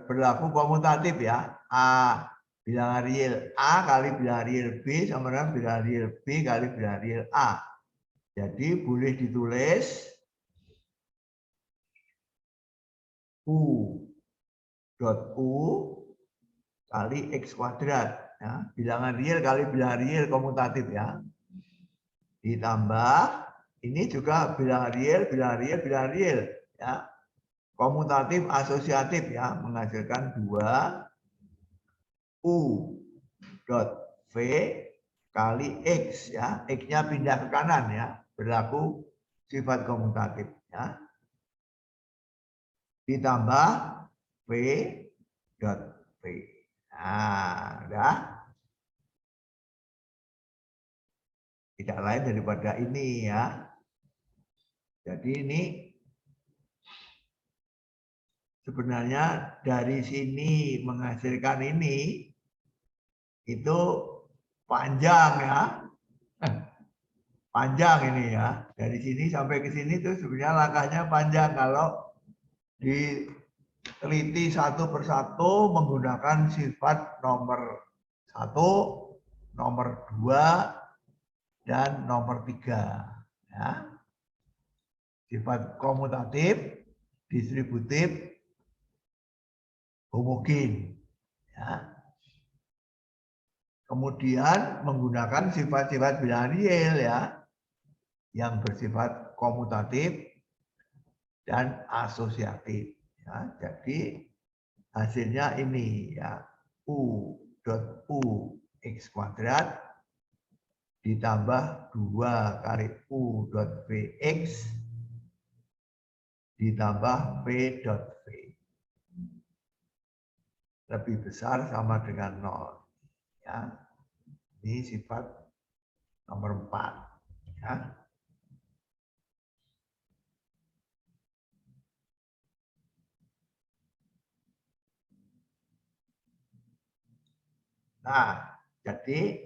berlaku komutatif ya. A bilangan real A kali bilangan real B sama dengan bilangan real B kali bilangan real A. Jadi boleh ditulis U dot U kali X kuadrat. Ya. Bilangan real kali bilangan real komutatif ya. Ditambah ini juga bilangan real, bilangan real, bilangan real. Ya. Komutatif asosiatif ya. Menghasilkan 2 U dot V kali X ya. X-nya pindah ke kanan ya. Berlaku sifat komutatif ya. Ditambah V dot V. Nah, udah. Tidak lain daripada ini ya. Jadi ini sebenarnya dari sini menghasilkan ini itu panjang ya. Panjang ini ya. Dari sini sampai ke sini itu sebenarnya langkahnya panjang kalau diteliti satu persatu menggunakan sifat nomor 1, nomor 2, dan nomor 3. Ya. Sifat komutatif, distributif, homogen. Ya. Kemudian menggunakan sifat-sifat bilangan real ya, yang bersifat komutatif dan asosiatif. Ya, jadi hasilnya ini ya, U dot U X kuadrat ditambah 2 kali U dot Vx ditambah V dot V. Lebih besar sama dengan 0. Ya. Ini sifat nomor 4. Ya. Nah, jadi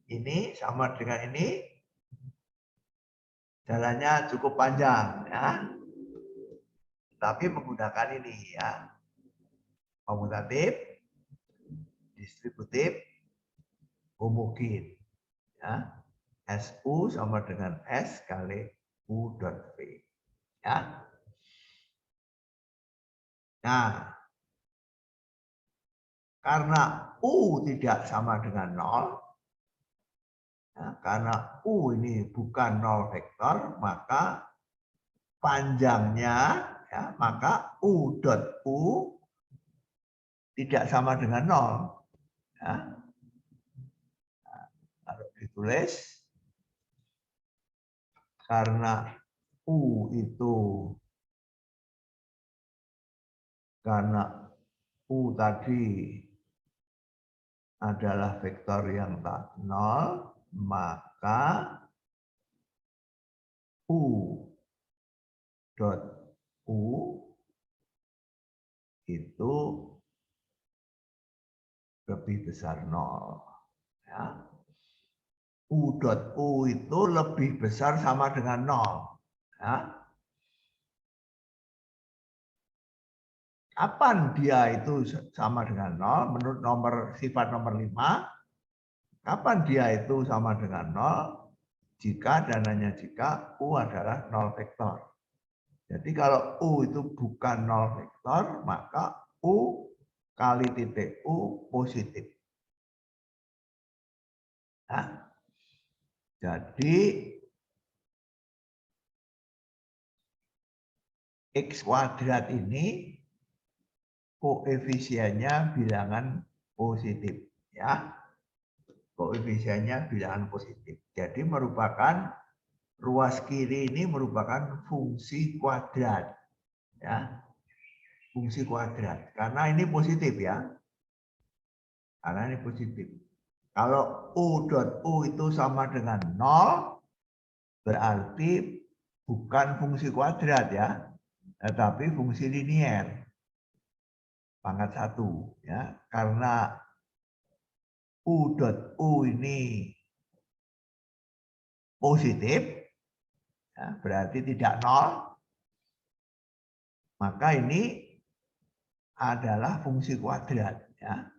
ini sama dengan ini jalannya cukup panjang ya. Tapi menggunakan ini ya. Komutatif, distributif, homogen. Ya. SU sama dengan S kali U dot V. Ya. Nah, karena U tidak sama dengan 0, ya, karena U ini bukan 0 vektor, maka panjangnya, ya, maka U dot U tidak sama dengan 0. Ya. Nah, kalau ditulis, karena U tadi adalah vektor yang tak 0, maka U dot U itu lebih besar 0. Ya. U dot U itu lebih besar sama dengan 0. Ya. Kapan dia itu sama dengan 0? Menurut sifat nomor 5, kapan dia itu sama dengan 0? Jika dan hanya jika U adalah 0 vektor. Jadi kalau U itu bukan 0 vektor, maka U kali titik U positif. Nah, jadi X kuadrat ini koefisiennya bilangan positif. Ya, koefisiennya bilangan positif. Jadi merupakan ruas kiri ini merupakan fungsi kuadrat. Ya, fungsi kuadrat. Karena ini positif ya. Karena ini positif. Kalau U dot U itu sama dengan 0, berarti bukan fungsi kuadrat ya, tetapi fungsi linier. Pangkat 1. Ya. Karena U dot U ini positif, ya, berarti tidak 0, maka ini adalah fungsi kuadrat. Ya.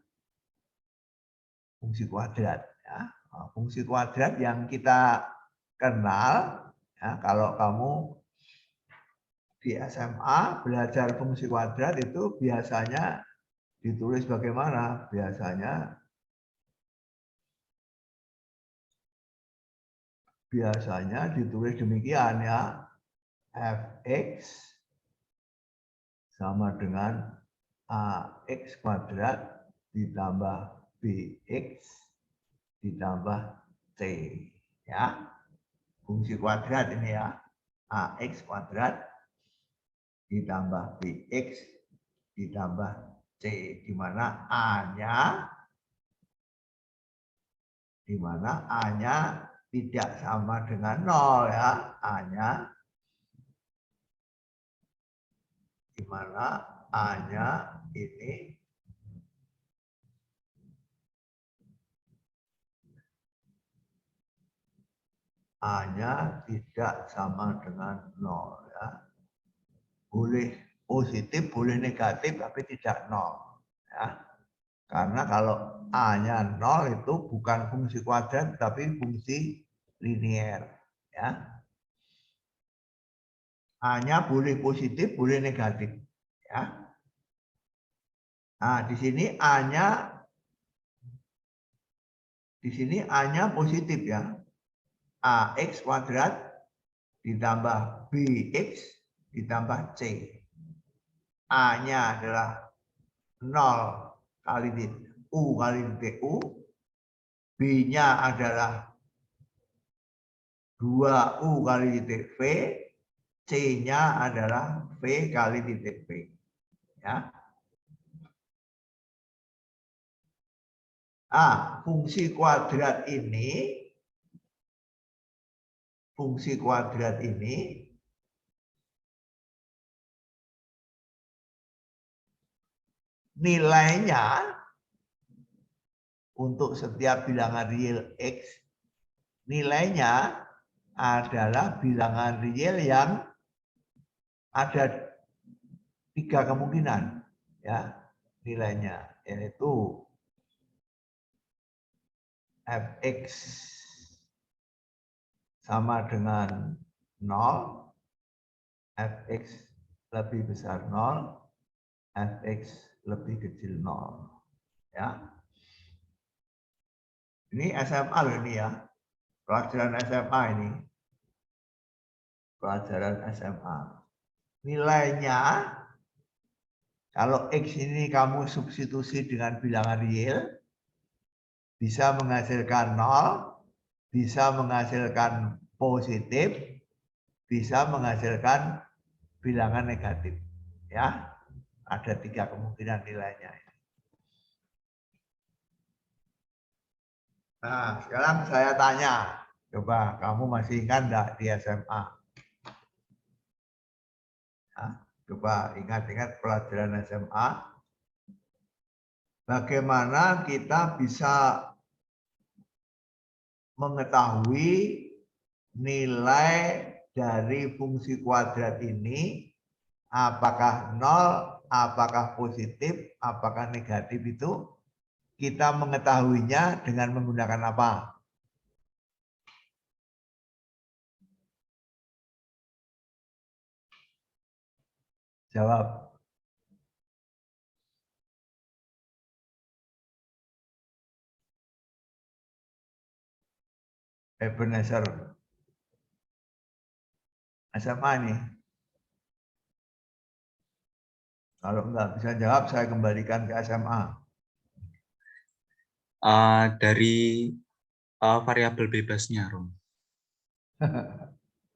Fungsi kuadrat. Ya. Fungsi kuadrat yang kita kenal, ya, kalau kamu di SMA belajar fungsi kuadrat itu biasanya ditulis bagaimana? Biasanya ditulis demikian ya. Fx sama dengan AX kuadrat ditambah BX ditambah C. Ya. Fungsi kuadrat ini ya. AX kuadrat ditambah BX ditambah C, di mana A-nya tidak sama dengan 0 ya. A-nya di mana A-nya ini A-nya tidak sama dengan 0 ya. Boleh positif, boleh negatif, tapi tidak 0 ya. Karena kalau A-nya 0 itu bukan fungsi kuadrat, tapi fungsi linier ya. A-nya boleh positif, boleh negatif ya. Nah, di sini A-nya positif ya. AX kuadrat ditambah BX ditambah C. A-nya adalah 0 kali U kali titik U. B-nya adalah 2U kali titik V. C-nya adalah V kali titik V. Ya. Fungsi kuadrat ini nilainya untuk setiap bilangan real X, nilainya adalah bilangan real yang ada 3 kemungkinan ya nilainya, yaitu Fx sama dengan 0, Fx lebih besar 0, Fx lebih kecil 0 ya. Ini SMA loh ini ya. Pelajaran SMA ini. Pelajaran SMA. Nilainya Kalau X ini kamu substitusi dengan bilangan real, bisa menghasilkan 0, bisa menghasilkan positif, bisa menghasilkan bilangan negatif. Ya, ada 3 kemungkinan nilainya. Nah, sekarang saya tanya, coba kamu masih ingat enggak di SMA? Ya, coba ingat-ingat pelajaran SMA. Bagaimana kita bisa mengetahui nilai dari fungsi kuadrat ini apakah 0, apakah positif, apakah negatif itu kita mengetahuinya dengan menggunakan apa? Jawab. Ebenezer. SMA nih. Kalau nggak bisa jawab, saya kembalikan ke SMA. Dari variabel bebasnya, Rom.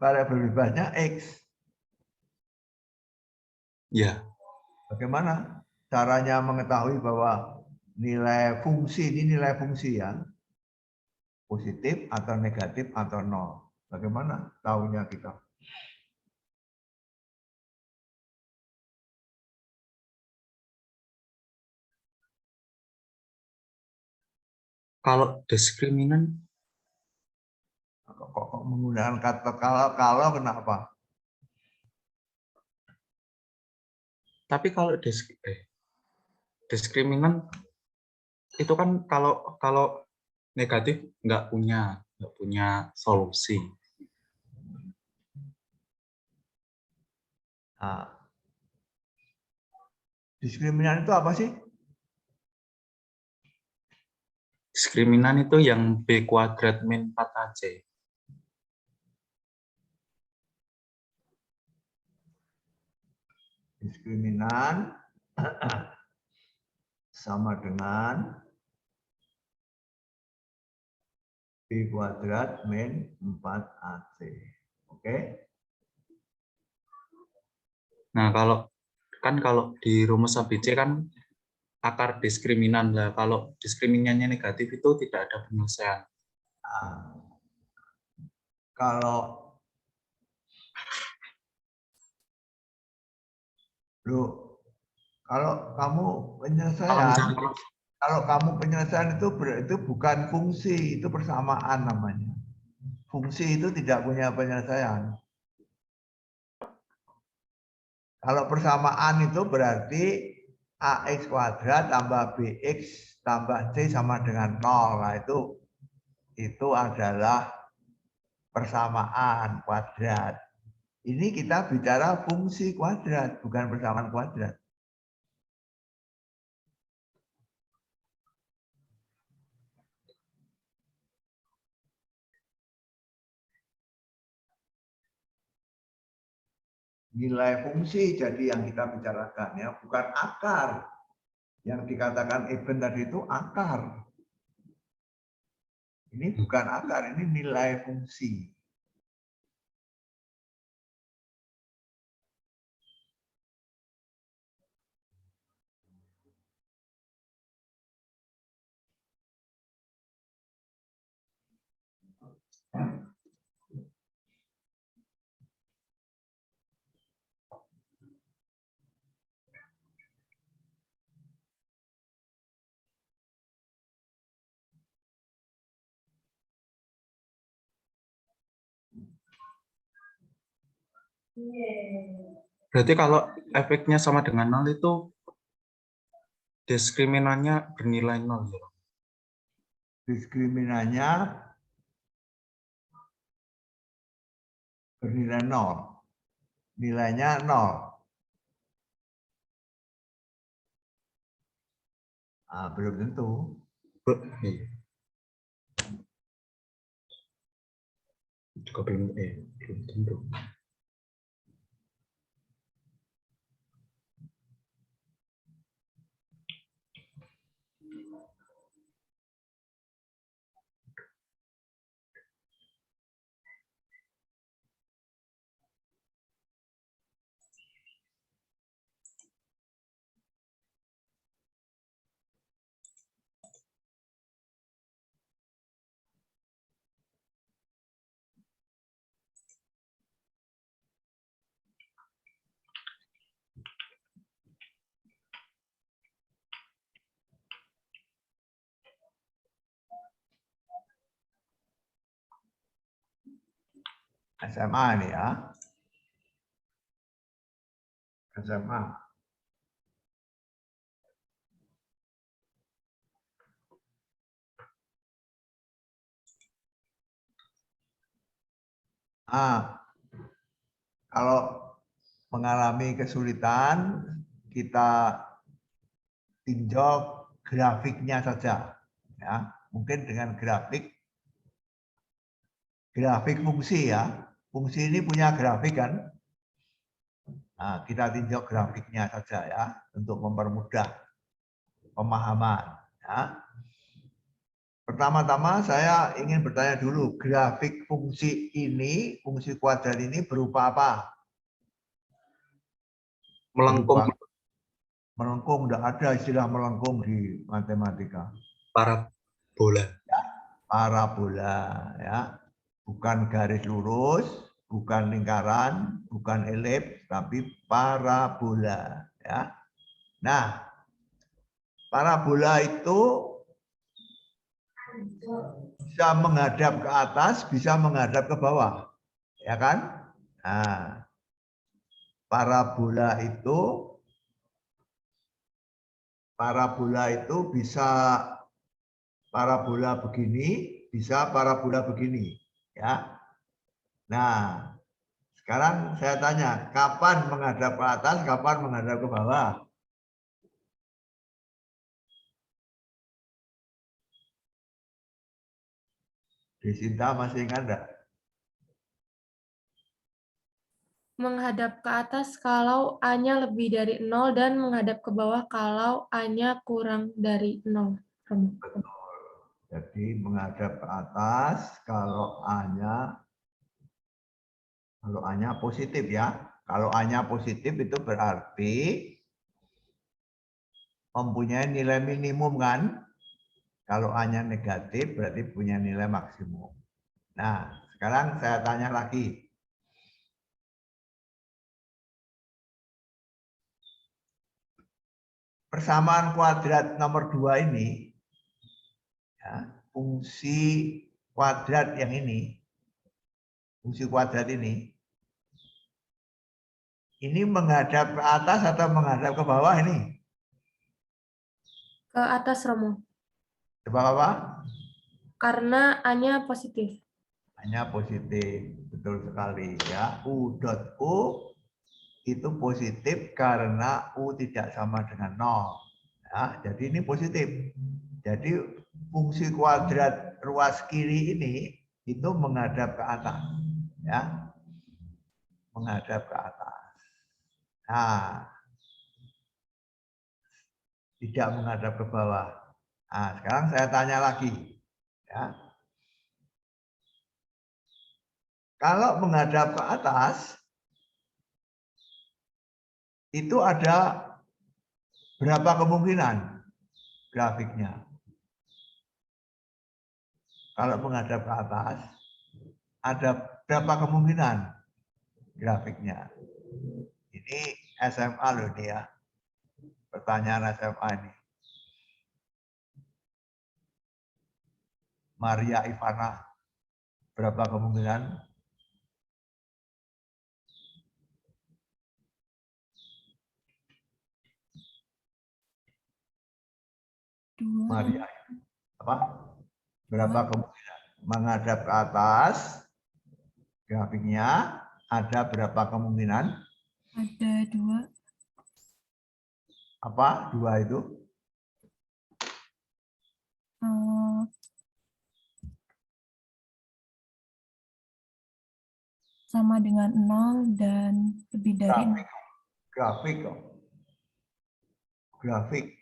Variabel bebasnya X. Ya, Bagaimana caranya mengetahui bahwa nilai fungsi ini nilai fungsi ya? Positif atau negatif atau 0. Bagaimana tahunya kita? kalau diskriminan, Kok menggunakan kata kalau kenapa? tapi kalau diskriminan itu kan kalau negatif nggak punya solusi. Nah, diskriminan itu apa sih? Diskriminan itu yang B kuadrat min 4AC. Diskriminan sama dengan B kuadrat min 4AC. Oke? Nah, kalau di rumus ABC kan akar diskriminan lah. Kalau diskriminannya negatif itu tidak ada penyelesaian. Nah, kalau kamu penyelesaian, kalau kamu penyelesaian itu bukan fungsi, itu persamaan namanya. Fungsi itu tidak punya penyelesaian. Kalau persamaan itu berarti AX kuadrat tambah BX tambah C sama dengan 0. Nah, itu adalah persamaan kuadrat. Ini kita bicara fungsi kuadrat, bukan persamaan kuadrat. Nilai fungsi jadi yang kita bicarakan ya, bukan akar. Yang dikatakan Eben tadi itu akar. Ini bukan akar, ini nilai fungsi. Berarti kalau efeknya sama dengan 0 itu diskriminannya bernilai 0. Ya? Diskriminannya bernilai 0. Nilainya 0. Belum tentu. Juga belum tentu. SMA ini ya. SMA. Kalau mengalami kesulitan, kita tinjau grafiknya saja. Ya, mungkin dengan grafik fungsi ya. Fungsi ini punya grafik kan. Nah, kita tinjau grafiknya saja ya untuk mempermudah pemahaman. Ya. Pertama-tama saya ingin bertanya dulu, grafik fungsi ini, fungsi kuadrat ini berupa apa? Melengkung. Melengkung, tidak ada istilah melengkung di matematika. Parabola. Parabola, ya, bukan garis lurus, bukan lingkaran, bukan elips, tapi parabola. Ya. Nah, parabola itu bisa menghadap ke atas, bisa menghadap ke bawah, ya kan? Nah, parabola itu bisa parabola begini, bisa parabola begini, ya. Nah, sekarang saya tanya, kapan menghadap ke atas, kapan menghadap ke bawah? Desinta masih ingat enggak? Menghadap ke atas kalau A-nya lebih dari 0 dan menghadap ke bawah kalau A-nya kurang dari 0. Betul. Jadi menghadap ke atas kalau A-nya positif ya. Kalau A-nya positif itu berarti mempunyai nilai minimum kan? Kalau A-nya negatif berarti punya nilai maksimum. Nah, sekarang saya tanya lagi. Persamaan kuadrat nomor 2 ini, ya, fungsi kuadrat yang ini, fungsi kuadrat ini menghadap ke atas atau menghadap ke bawah ini? Ke atas, Romo. Sebab apa? Karena A-nya positif. A-nya positif, betul sekali ya. U itu positif karena U tidak sama dengan 0. Ya, jadi ini positif. Jadi fungsi kuadrat ruas kiri ini itu menghadap ke atas. Ya, menghadap ke atas. Nah, tidak menghadap ke bawah. Nah, sekarang saya tanya lagi. Ya. Kalau menghadap ke atas, itu ada berapa kemungkinan grafiknya? Kalau menghadap ke atas, ada berapa kemungkinan grafiknya? Ini SMA loh ini ya. Pertanyaan SMA ini. Maria Ivana, berapa kemungkinan? Maria, apa? Berapa kemungkinan? Menghadap ke atas, grafiknya ada berapa kemungkinan? Ada 2. Apa? 2 itu? Sama dengan 0 dan lebih dari 0. Grafik. Grafik.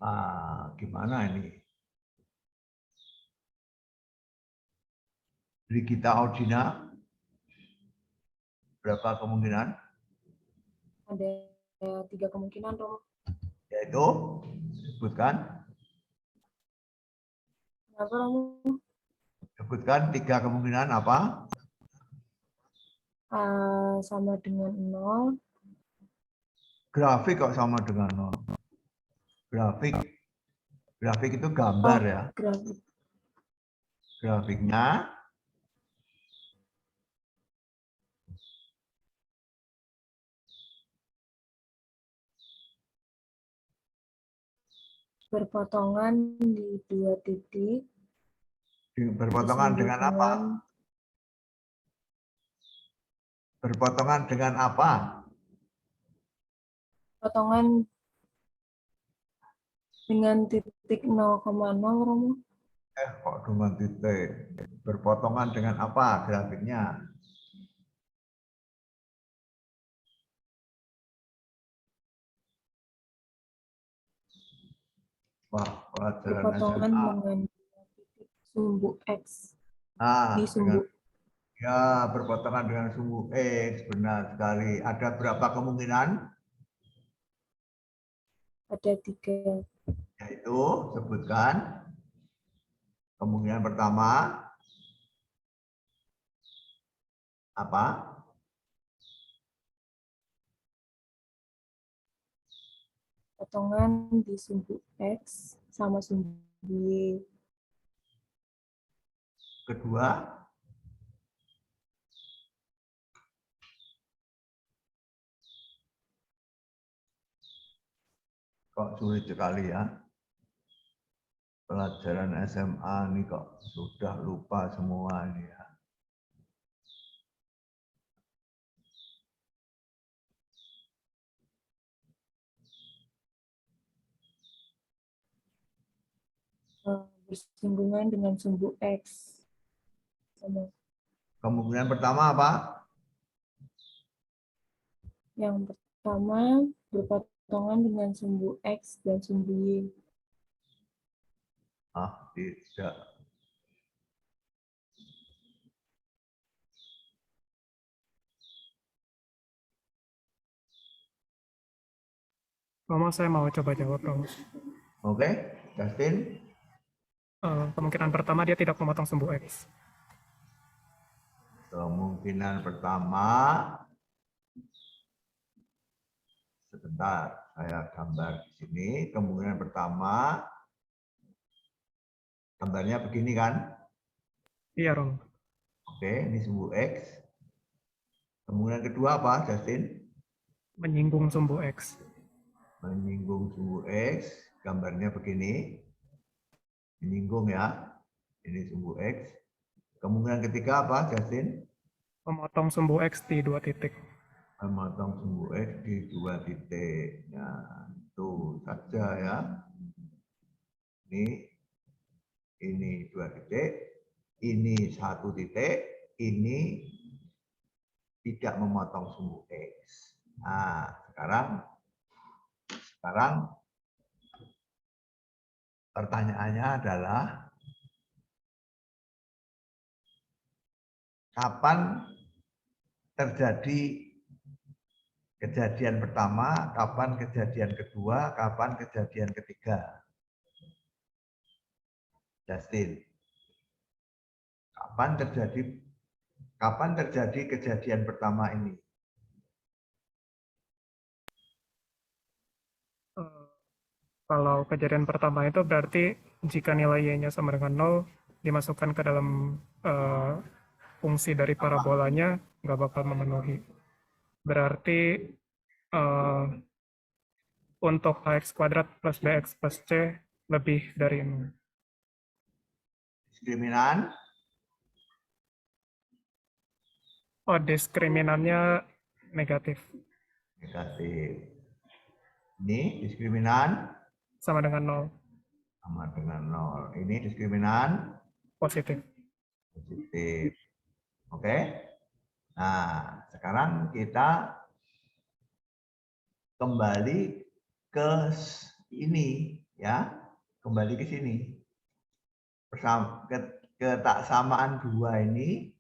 Nah, gimana ini? Brigita Audina, berapa kemungkinan? Ada 3 kemungkinan, Romo. Yaitu, sebutkan. Kenapa, Romo? Sebutkan 3 kemungkinan apa? Sama dengan 0. Grafik kok sama dengan 0. Grafik. Grafik itu gambar ya. Grafik. Grafiknya Berpotongan di 2 titik. berpotongan dengan apa? Berpotongan dengan apa? Potongan dengan titik 0,0, Romo. Kok dengan titik? Berpotongan dengan apa grafiknya? Wah, pelajaran Berpotongan SMA. dengan titik sumbu X. Nah, Di sumbu. ya, berpotongan dengan sumbu X, benar sekali. Ada berapa kemungkinan? Ada 3. Yaitu, sebutkan. Kemungkinan pertama, apa? Potongan di sumbu X sama sumbu Y. Kedua, kok sulit sekali ya. Pelajaran SMA ini kok sudah lupa semua ini ya. Bersinggungan dengan sumbu X. Sama. Kemungkinan pertama apa? Yang pertama, berpotongan dengan sumbu X dan sumbu Y. Ah, tidak. Romo, saya mau coba jawab, Romo. Oke, Justin. Kemungkinan pertama dia tidak memotong sumbu X. Kemungkinan pertama, sebentar, saya gambar di sini. Kemungkinan pertama, gambarnya begini kan? Iya, Romo. Oke, ini sumbu X. Kemungkinan kedua apa, Justin? Menyinggung sumbu X. Menyinggung sumbu X, gambarnya begini. Menyinggung ya, ini sumbu X. Kemungkinan ketiga apa, Justin? Memotong sumbu X di 2 titik. Memotong sumbu X di 2 titik. Nah, itu saja ya. Ini 2 titik, ini 1 titik, ini tidak memotong sumbu X. Nah, sekarang pertanyaannya adalah kapan terjadi kejadian pertama, kapan kejadian kedua, kapan kejadian ketiga? Justin, kapan terjadi kejadian pertama ini? Kalau kejadian pertama itu berarti jika nilai y-nya sama dengan 0, dimasukkan ke dalam fungsi dari parabolanya, nggak bakal memenuhi. Berarti untuk ax kuadrat plus bx plus c lebih dari 0. Diskriminan? Oh, diskriminannya negatif. Negatif. Ini diskriminan? Sama dengan 0. Sama dengan 0. Ini diskriminan? Positif. Positif. Oke. Nah, sekarang kita kembali ke ini ya. Kembali ke sini. Ketaksamaan 2 ini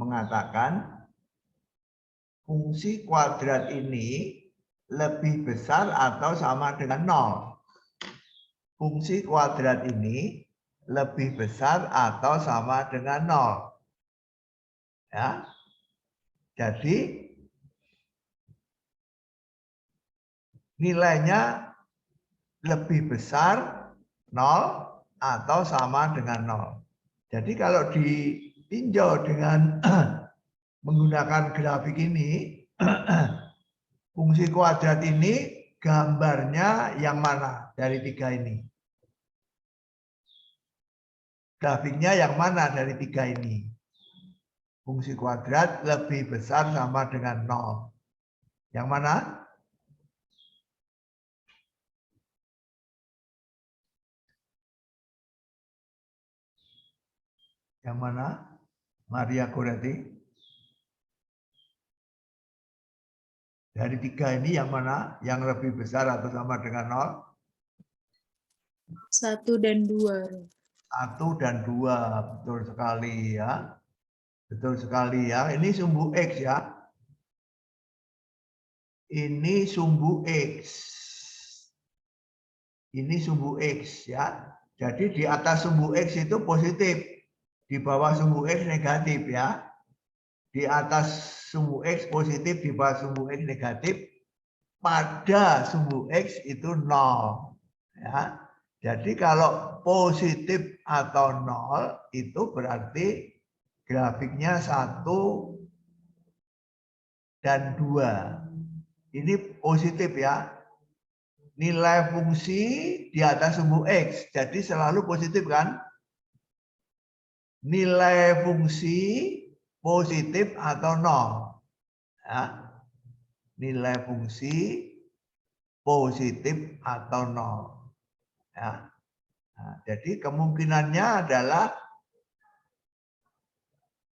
mengatakan fungsi kuadrat ini lebih besar atau sama dengan 0. Fungsi kuadrat ini lebih besar atau sama dengan 0. Ya. Jadi nilainya lebih besar 0 atau sama dengan 0. Jadi kalau ditinjau dengan menggunakan grafik ini, fungsi kuadrat ini gambarnya yang mana dari tiga ini? Grafiknya yang mana dari tiga ini? Fungsi kuadrat lebih besar sama dengan 0. Yang mana? Yang mana? Maria Goretti. Dari tiga ini yang mana? Yang lebih besar atau sama dengan 0? 1 dan 2. 1 dan 2. Betul sekali ya. Betul sekali ya. Ini sumbu X ya. Ini sumbu X. Ini sumbu X ya. Jadi di atas sumbu X itu positif. Di bawah sumbu X negatif ya. Di atas sumbu X positif, di bawah sumbu X negatif. Pada sumbu X itu 0. Ya. Jadi kalau positif atau 0 itu berarti grafiknya 1 dan 2. Ini positif ya. Nilai fungsi di atas sumbu X. Jadi selalu positif kan? Nilai fungsi positif atau 0. Ya. Nilai fungsi positif atau 0. Ya. Nah, jadi kemungkinannya adalah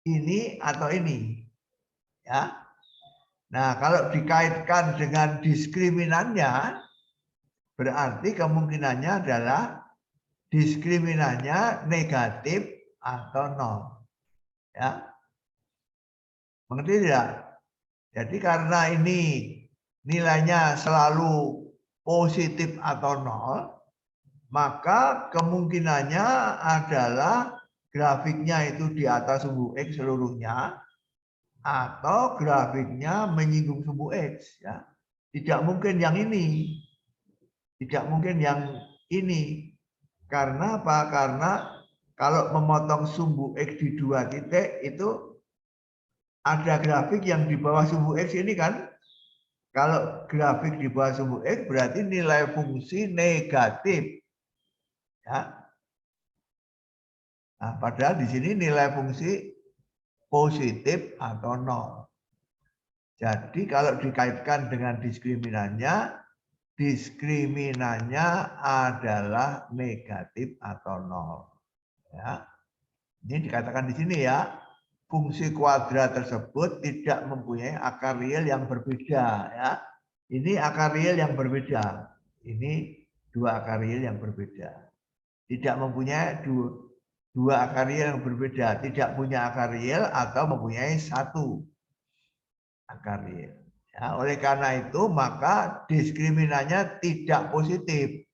ini atau ini. Ya. Nah, kalau dikaitkan dengan diskriminannya, berarti kemungkinannya adalah diskriminannya negatif atau 0. Ya. Mengerti tidak? Jadi karena ini nilainya selalu positif atau 0, maka kemungkinannya adalah grafiknya itu di atas sumbu X seluruhnya atau grafiknya menyinggung sumbu X ya. Tidak mungkin yang ini. Tidak mungkin yang ini. Karena apa? Karena kalau memotong sumbu X di 2 titik itu ada grafik yang di bawah sumbu X ini kan. Kalau grafik di bawah sumbu X berarti nilai fungsi negatif. Ya. Nah, padahal di sini nilai fungsi positif atau 0. Jadi kalau dikaitkan dengan diskriminannya, diskriminannya adalah negatif atau 0. Ya. Ini dikatakan di sini ya, fungsi kuadrat tersebut tidak mempunyai akar real yang berbeda. Ya. Ini akar real yang berbeda. Ini dua akar real yang berbeda. Tidak mempunyai dua akar real yang berbeda. Tidak punya akar real atau mempunyai satu akar real. Ya, oleh karena itu maka diskriminannya tidak positif.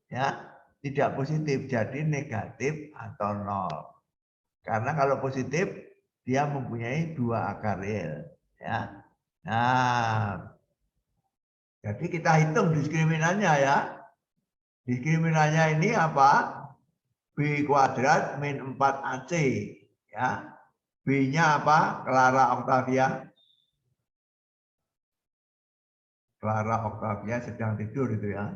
Ya, tidak positif. Jadi negatif atau 0. Karena kalau positif dia mempunyai dua akar real. Ya. Nah, jadi kita hitung diskriminannya ya. Diskriminannya ini apa? B kuadrat min 4AC. Ya. B-nya apa? Clara Octavia. Clara Octavia sedang tidur itu ya.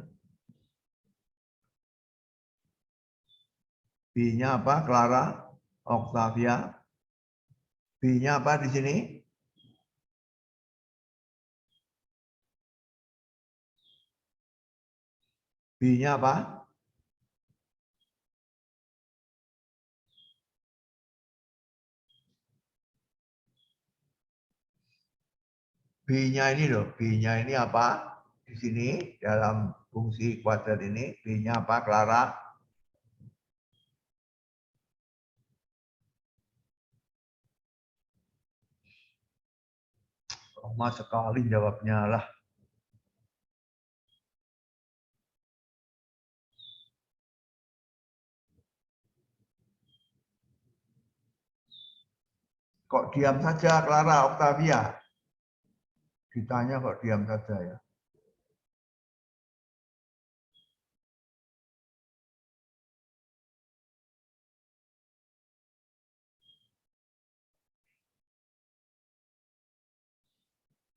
B-nya apa? Clara Octavia. B-nya apa di sini? B-nya apa? B-nya ini loh, B-nya ini apa? Di sini dalam fungsi kuadrat ini, B-nya apa, Clara? Lama sekali jawabnya lah. Kok diam saja Clara Octavia? Ditanya kok diam saja ya.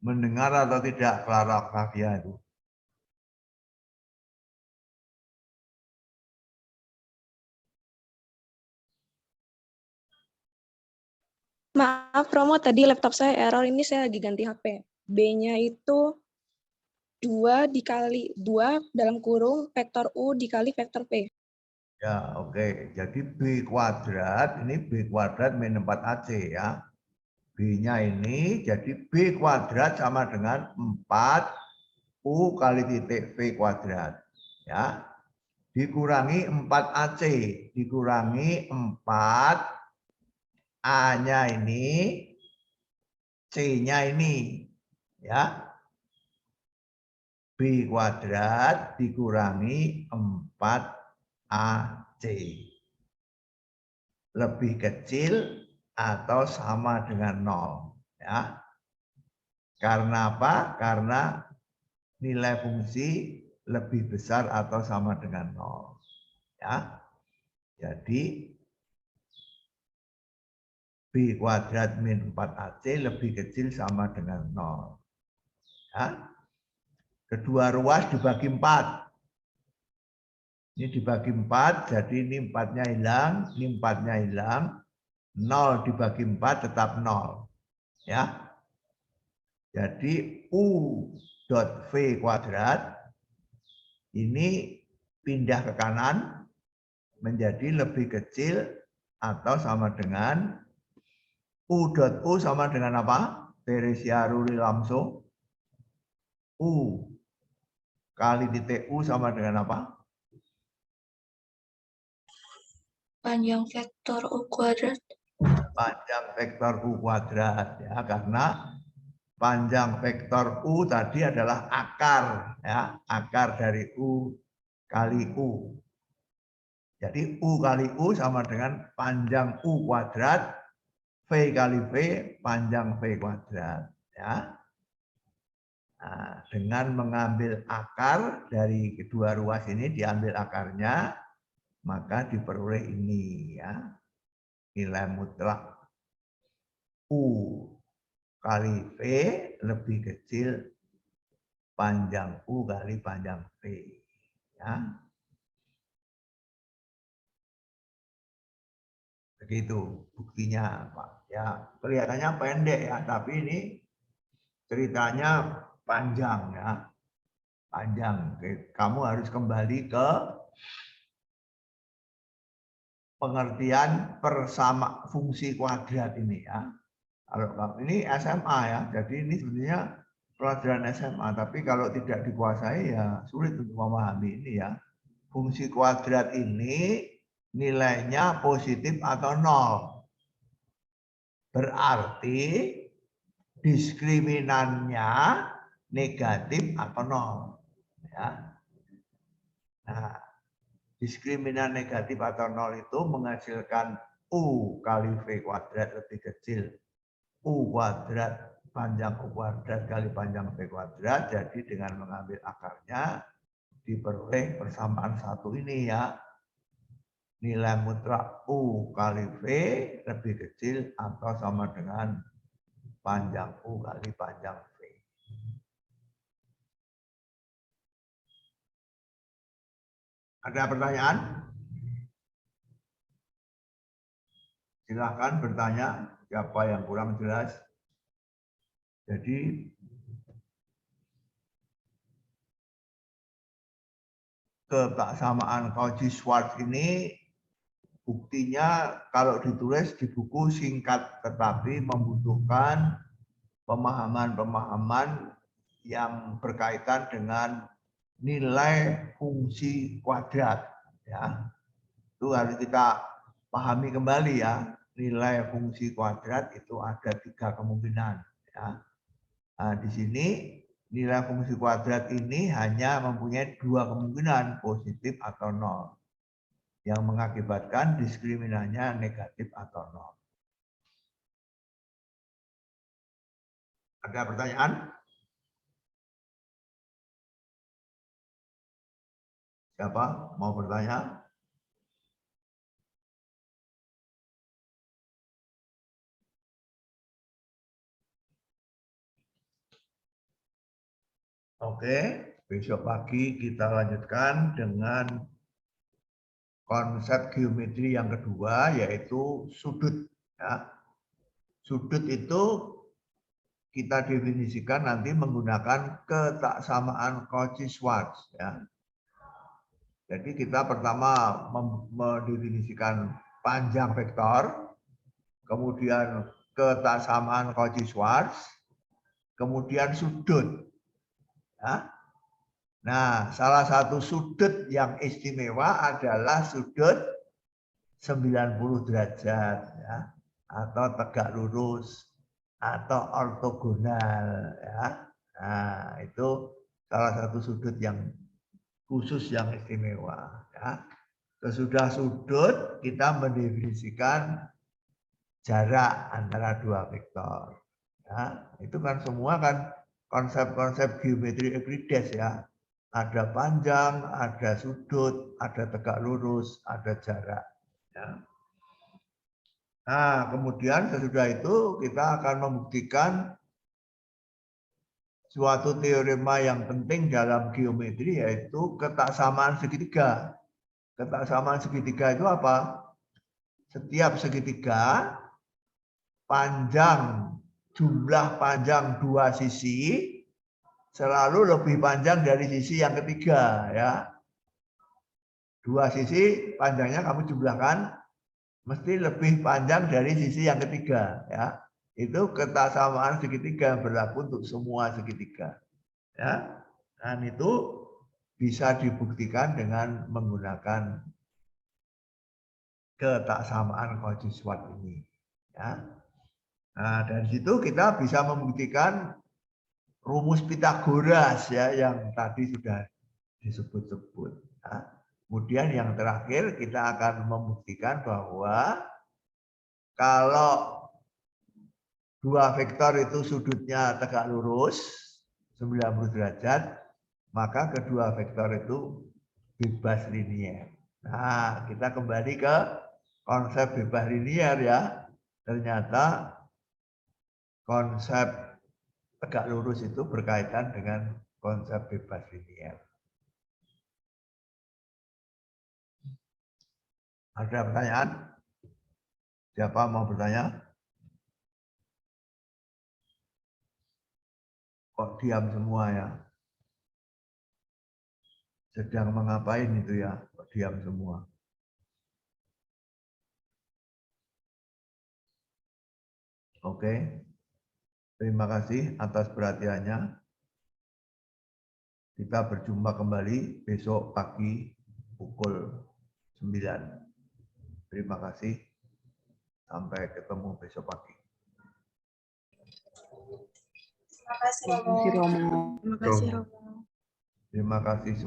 Mendengar atau tidak Clara Octavia itu? Maaf, Romo, tadi laptop saya error, ini saya lagi ganti HP. B-nya itu 2 dikali 2 dalam kurung vektor U dikali vektor P. Ya, oke. Jadi B kuadrat, ini B kuadrat min 4AC ya. B-nya ini jadi B kuadrat sama dengan 4 U kali titik V kuadrat. Ya. Dikurangi 4AC, dikurangi 4 A-nya ini, C-nya ini. Ya. B kuadrat dikurangi 4AC. Lebih kecil atau sama dengan 0. Ya. Karena apa? Karena nilai fungsi lebih besar atau sama dengan 0. Ya. Jadi B kuadrat min 4AC lebih kecil sama dengan 0. Ya. Kedua ruas dibagi 4. Ini dibagi 4, jadi ini 4-nya hilang, ini 4-nya hilang. 0 dibagi 4 tetap 0. Ya. Jadi U dot V kuadrat ini pindah ke kanan menjadi lebih kecil atau sama dengan U dot U sama dengan apa? Teresia Ruri Lamso. U kali titik U sama dengan apa? Panjang vektor U kuadrat. Panjang vektor U kuadrat ya, karena panjang vektor U tadi adalah akar ya, akar dari U kali U. Jadi U kali U sama dengan panjang U kuadrat V kali V panjang V kuadrat ya. Nah, dengan mengambil akar dari kedua ruas ini, diambil akarnya, maka diperoleh ini ya, nilai mutlak U kali V lebih kecil panjang U kali panjang V ya. Begitu buktinya Pak ya, kelihatannya pendek ya, tapi ini ceritanya panjang ya, panjang. Kamu harus kembali ke pengertian persama fungsi kuadrat ini ya. Kalau ini SMA ya, jadi ini sebenarnya pelajaran SMA, tapi kalau tidak dikuasai ya sulit untuk memahami ini ya. Fungsi kuadrat ini nilainya positif atau 0. Berarti diskriminannya negatif atau 0. Ya. Nah, diskriminan negatif atau 0 itu menghasilkan U kali V kuadrat lebih kecil U kuadrat panjang U kuadrat kali panjang V kuadrat. Jadi dengan mengambil akarnya diperoleh persamaan satu ini ya. Nilai mutlak U kali V lebih kecil atau sama dengan panjang U kali panjang V. Ada pertanyaan? Silahkan bertanya, siapa yang kurang jelas. Jadi kesamaan Cauchy-Schwarz ini buktinya kalau ditulis di buku singkat tetapi membutuhkan pemahaman-pemahaman yang berkaitan dengan nilai fungsi kuadrat ya. Itu harus kita pahami kembali ya. Nilai fungsi kuadrat itu ada 3 kemungkinan ya. Nah, di sini nilai fungsi kuadrat ini hanya mempunyai 2 kemungkinan, positif atau 0. Yang mengakibatkan diskriminannya negatif atau 0. Ada pertanyaan? Siapa mau bertanya? Oke, besok pagi kita lanjutkan dengan konsep geometri yang kedua, yaitu sudut. Ya. Sudut itu kita definisikan nanti menggunakan ketaksamaan Cauchy-Schwarz. Ya. Jadi kita pertama mendefinisikan panjang vektor, kemudian ketaksamaan Cauchy-Schwarz, kemudian sudut. Ya. Nah, salah satu sudut yang istimewa adalah sudut 90 derajat, ya, atau tegak lurus, atau ortogonal. Ya. Nah, itu salah satu sudut yang khusus yang istimewa. Ya. Sesudah sudut, kita mendefinisikan jarak antara dua vektor. Ya. Itu kan semua kan konsep-konsep geometri Euclides, ya. Ada panjang, ada sudut, ada tegak lurus, ada jarak. Ya. Nah, kemudian sesudah itu kita akan membuktikan suatu teorema yang penting dalam geometri, yaitu ketaksamaan segitiga. Ketaksamaan segitiga itu apa? Setiap segitiga panjang, jumlah panjang dua sisi selalu lebih panjang dari sisi yang ketiga, ya. Dua sisi panjangnya kamu jumlahkan mesti lebih panjang dari sisi yang ketiga, ya. Itu ketaksamaan segitiga yang berlaku untuk semua segitiga, ya. Dan itu bisa dibuktikan dengan menggunakan ketaksamaan Cauchy-Schwarz ini, ya. Nah, dari situ kita bisa membuktikan rumus Pitagoras, ya, yang tadi sudah disebut-sebut. Ya. Kemudian yang terakhir kita akan membuktikan bahwa kalau dua vektor itu sudutnya tegak lurus 90 derajat, maka kedua vektor itu bebas linier. Nah, kita kembali ke konsep bebas linier, ya. Ternyata konsep tegak lurus itu berkaitan dengan konsep bebas linier. Ada pertanyaan? Siapa mau bertanya? Kok diam semua, ya? Sedang mengapain itu, ya? Kok diam semua? Oke. Terima kasih atas perhatiannya. Kita berjumpa kembali besok pagi pukul 9. Terima kasih. Sampai ketemu besok pagi. Terima kasih, Romo. Terima kasih, Romo. Terima kasih.